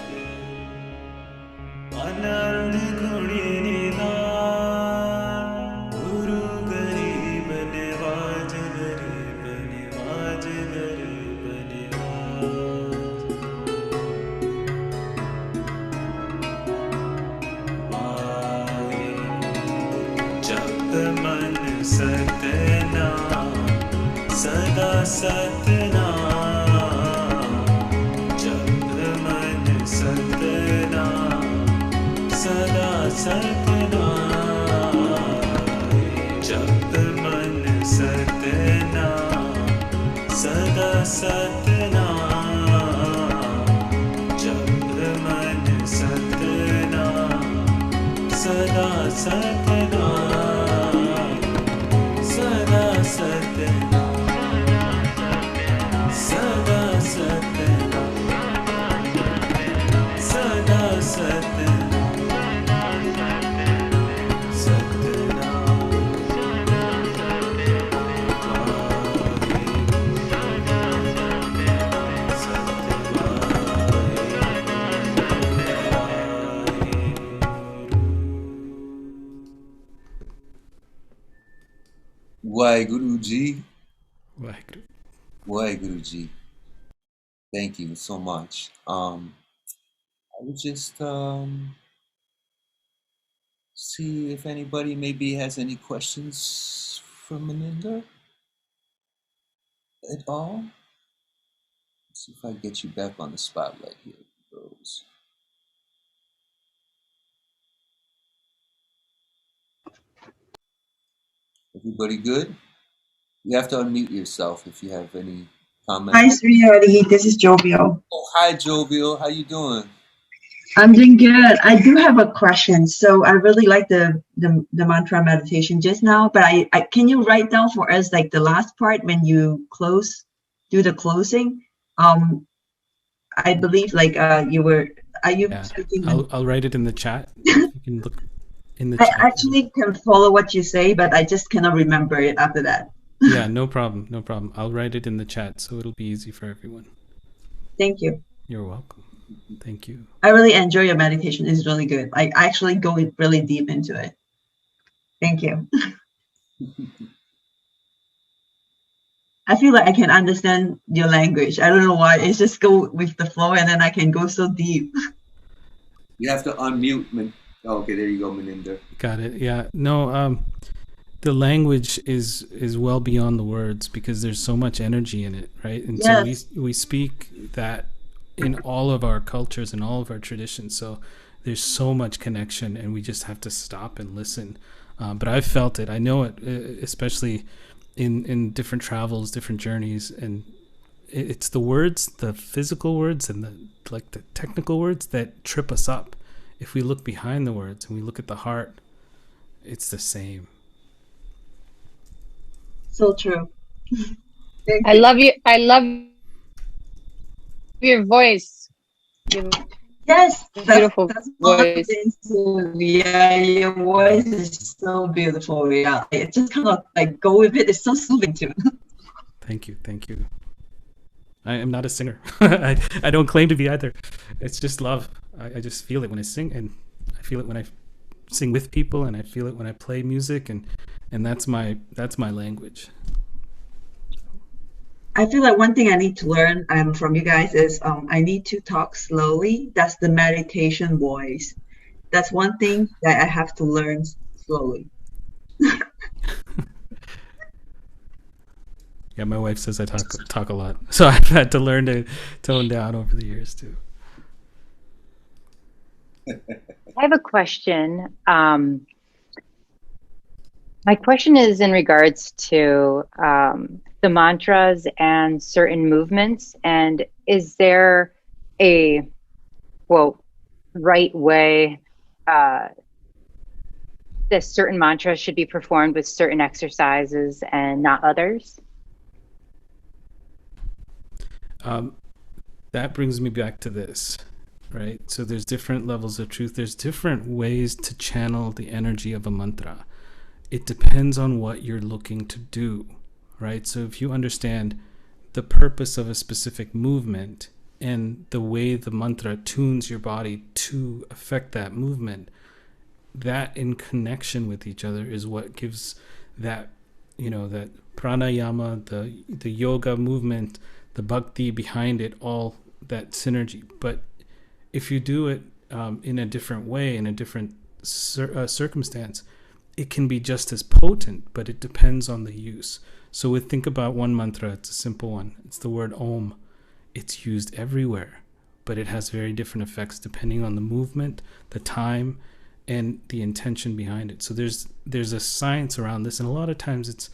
anand guni nidaan, guru garib niwaj garib niwaj garib niwaj. मन सतनाम सदा सतनाम जप मन सतनाम सदा सतनाम जप मन सतनाम सदा सतनाम जप मन सतनाम सदा Satnam Sada Satnam, Sada Satnam, Sada Waheguru Ji. Vaheguru. Waheguru Ji. Thank you so much. I would just see if anybody maybe has any questions for Maninder at all. Let's see if I get you back on the spotlight here, Rose. Everybody good? You have to unmute yourself if you have any comments. Hi, Sri. This is Jovial. Oh, hi, Jovial. How you doing? I'm doing good. I do have a question. So I really like the mantra meditation just now, but I can you write down for us like the last part when you do the closing? I believe like you were. Are you? Yeah. Speaking I'll write it in the chat. You can look in the chat. I actually can follow what you say, but I just cannot remember it after that. Yeah, no problem. No problem. I'll write it in the chat so it'll be easy for everyone. Thank you. You're welcome. Thank you. I really enjoy your meditation. It's really good. I actually go really deep into it. Thank you. I feel like I can understand your language. I don't know why. It's just go with the flow, and then I can go so deep. You have to unmute. Oh, okay, there you go, Maninder. Got it. Yeah. No, the language is well beyond the words because there's so much energy in it, right? And Yes. so we speak that in all of our cultures and all of our traditions. So there's so much connection, and we just have to stop and listen. But I've felt it. I know it, especially in different travels, different journeys, and it's the words, the physical words, and the technical words that trip us up. If we look behind the words and we look at the heart, it's the same. So true. Thank I you. love you. I love your voice. Your Yes, beautiful that's one voice. thing too. Yeah, your voice is so beautiful. Yeah, it just kind of like go with it. It's so soothing too. Thank you. Thank you. I am not a singer. I don't claim to be either. It's just love. I just feel it when I sing, and I feel it when I sing with people, and I feel it when I play music, and that's my language. I feel like one thing I need to learn from you guys is I need to talk slowly. That's the meditation voice. That's one thing that I have to learn slowly. Yeah, my wife says I talk a lot, so I've had to learn to tone down over the years too. I have a question. My question is in regards to the mantras and certain movements. And is there a, well, right way that certain mantras should be performed with certain exercises and not others? That brings me back to this, right? So there's different levels of truth. There's different ways to channel the energy of a mantra. It depends on what you're looking to do, right? So if you understand the purpose of a specific movement and the way the mantra tunes your body to affect that movement, that in connection with each other is what gives that, that pranayama, the yoga movement, the bhakti behind it, all that synergy. But if you do it in a different way, in a different circumstance, it can be just as potent, but it depends on the use. So we think about one mantra. It's a simple one. It's the word Om. It's used everywhere, but it has very different effects depending on the movement, the time, and the intention behind it. So there's a science around this, and a lot of times it's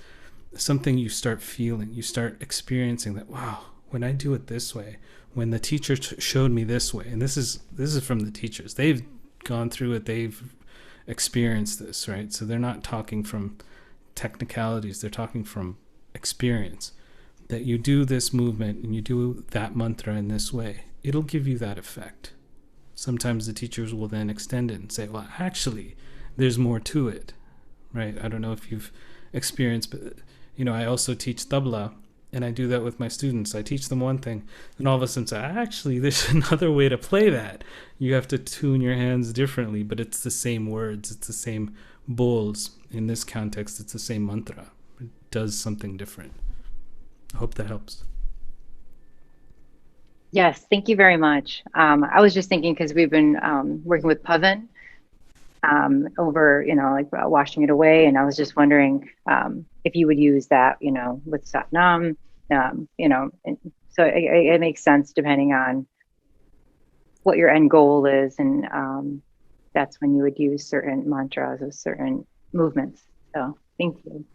something you start feeling, you start experiencing that, wow, when I do it this way, when the teacher showed me this way, and this is from the teachers. They've gone through it, they've experienced this, right? So they're not talking from technicalities, they're talking from experience. That you do this movement and you do that mantra in this way, it'll give you that effect. Sometimes the teachers will then extend it and say, well, actually, there's more to it, right? I don't know if you've experienced, but I also teach tabla, and I do that with my students. I teach them one thing, and all of a sudden say, actually, there's another way to play that. You have to tune your hands differently, but it's the same words, it's the same bowls. In this context, it's the same mantra. It does something different. I hope that helps. Yes, thank you very much. I was just thinking, because we've been working with Pavan over, washing it away. And I was just wondering if you would use that, with Satnam, and so it makes sense depending on what your end goal is. And that's when you would use certain mantras or certain movements. So thank you.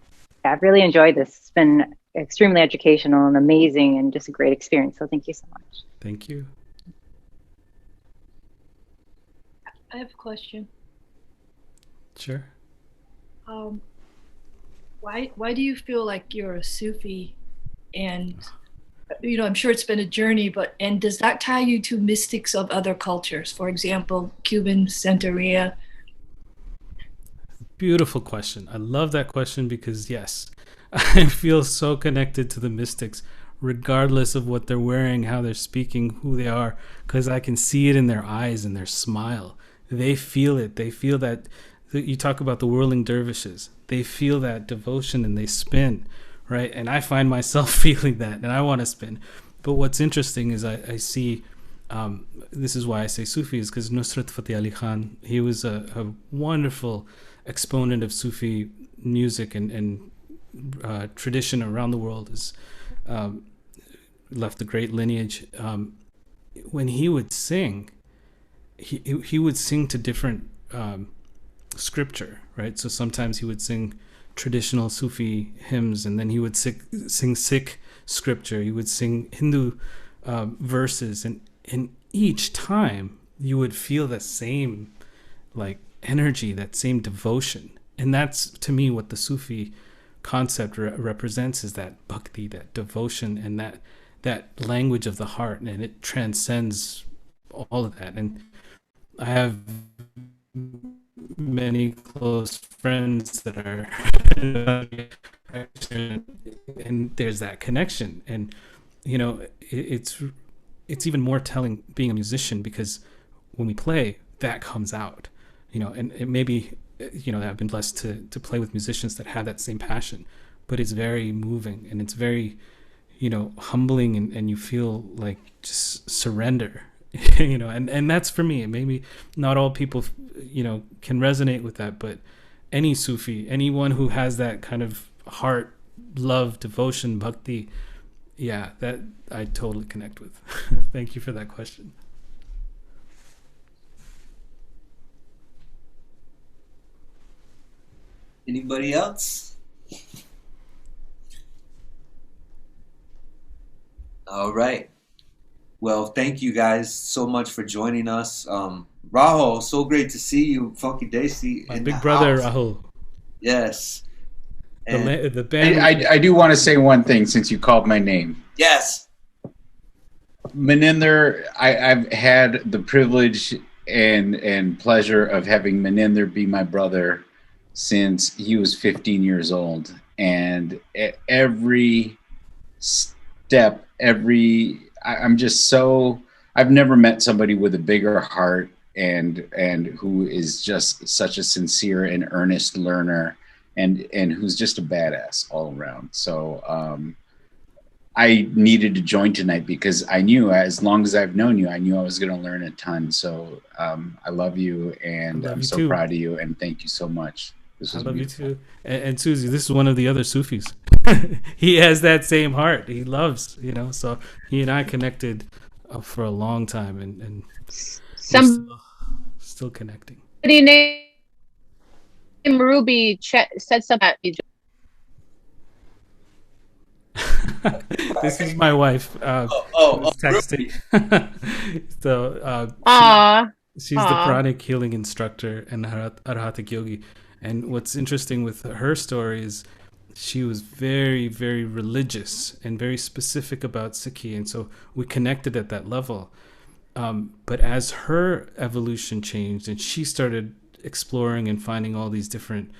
Yeah, I've really enjoyed this. It's been extremely educational and amazing and just a great experience. So thank you so much. Thank you. I have a question. Sure. Why do you feel like you're a Sufi? And I'm sure it's been a journey, and does that tie you to mystics of other cultures? For example, Cuban Santeria. Beautiful question. I love that question because yes, I feel so connected to the mystics, regardless of what they're wearing, how they're speaking, who they are, because I can see it in their eyes and their smile. They feel it. They feel that. You talk about the whirling dervishes. They feel that devotion and they spin, right? And I find myself feeling that, and I want to spin. But what's interesting is I see, this is why I say Sufi, is because Nusrat Fateh Ali Khan, he was a wonderful exponent of Sufi music and tradition around the world. Has left a great lineage. When he would sing, he would sing to different scripture, right? So sometimes he would sing traditional Sufi hymns, and then he would sing Sikh scripture. He would sing Hindu verses, and each time you would feel the same like energy, that same devotion. And that's, to me, what the Sufi concept represents, is that bhakti, that devotion, and that language of the heart, and it transcends all of that. And I have many close friends that are and there's that connection. And it's even more telling being a musician, because when we play, that comes out, and it maybe I've been blessed to play with musicians that have that same passion, but it's very moving, and it's very humbling, and you feel like just surrender. And that's for me. Maybe not all people can resonate with that, but any Sufi, anyone who has that kind of heart, love, devotion, bhakti, yeah, that I totally connect with. Thank you for that question. Anybody else? All right. Well, thank you guys so much for joining us. Rahul, so great to see you. Funky Desi. My big brother, Rahul. Yes. The band. I do want to say one thing, since you called my name. Yes. Maninder, I've had the privilege and pleasure of having Maninder be my brother since he was 15 years old. And every step, I'm just so, I've never met somebody with a bigger heart and who is just such a sincere and earnest learner, and who's just a badass all around. So I needed to join tonight because I knew, as long as I've known you, I knew I was going to learn a ton. So I love you, and I'm so proud of you, and thank you so much. I love beautiful. You too. And Susie, this is one of the other Sufis. He has that same heart. He loves, so he and I connected for a long time, and still connecting. Somebody named Ruby said something. This is my wife. Texting. So she's the pranic healing instructor and Arhatic yogi. And what's interesting with her story is she was very, very religious and very specific about Sikhi. And so we connected at that level. But as her evolution changed and she started exploring and finding all these different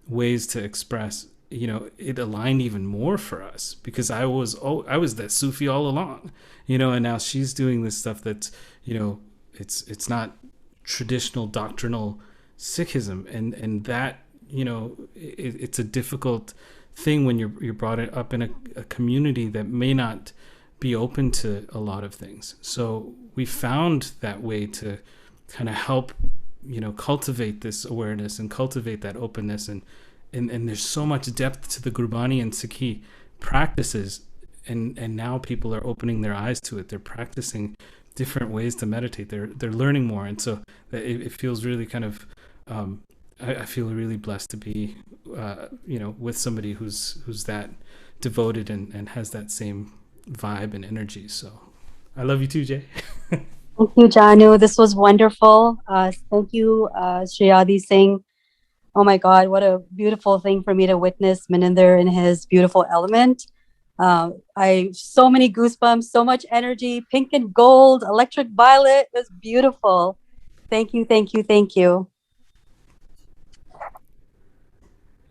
ways to express, it aligned even more for us, because I was that Sufi all along, and now she's doing this stuff that's, it's not traditional doctrinal Sikhism, and that, it's a difficult thing when you're brought up in a community that may not be open to a lot of things. So we found that way to kind of help, cultivate this awareness and cultivate that openness, and there's so much depth to the Gurbani and Sikhi practices, and now people are opening their eyes to it. They're practicing different ways to meditate. They're learning more, and so it feels really kind of I feel really blessed to be with somebody who's that devoted and has that same vibe and energy. So I love you too, Jay. Thank you, Janu. This was wonderful. Thank you, Shriyadi Singh. Oh my God, what a beautiful thing for me to witness Maninder in his beautiful element. So many goosebumps, so much energy, pink and gold, electric violet. It was beautiful. Thank you, thank you, thank you.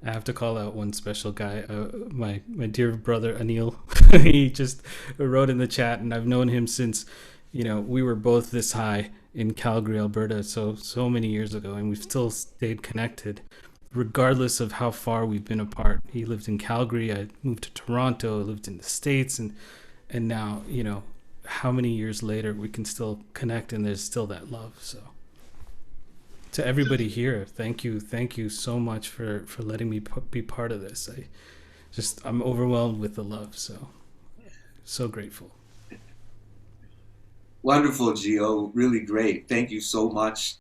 I have to call out one special guy, my dear brother Anil. He just wrote in the chat, and I've known him since, we were both this high in Calgary, Alberta, so many years ago, and we've still stayed connected, regardless of how far we've been apart. He lived in Calgary, I moved to Toronto, I lived in the States, and now, how many years later we can still connect, and there's still that love. So to everybody here, thank you so much for letting me be part of this. I'm overwhelmed with the love, so grateful. Wonderful, Gio. Really great. Thank you so much.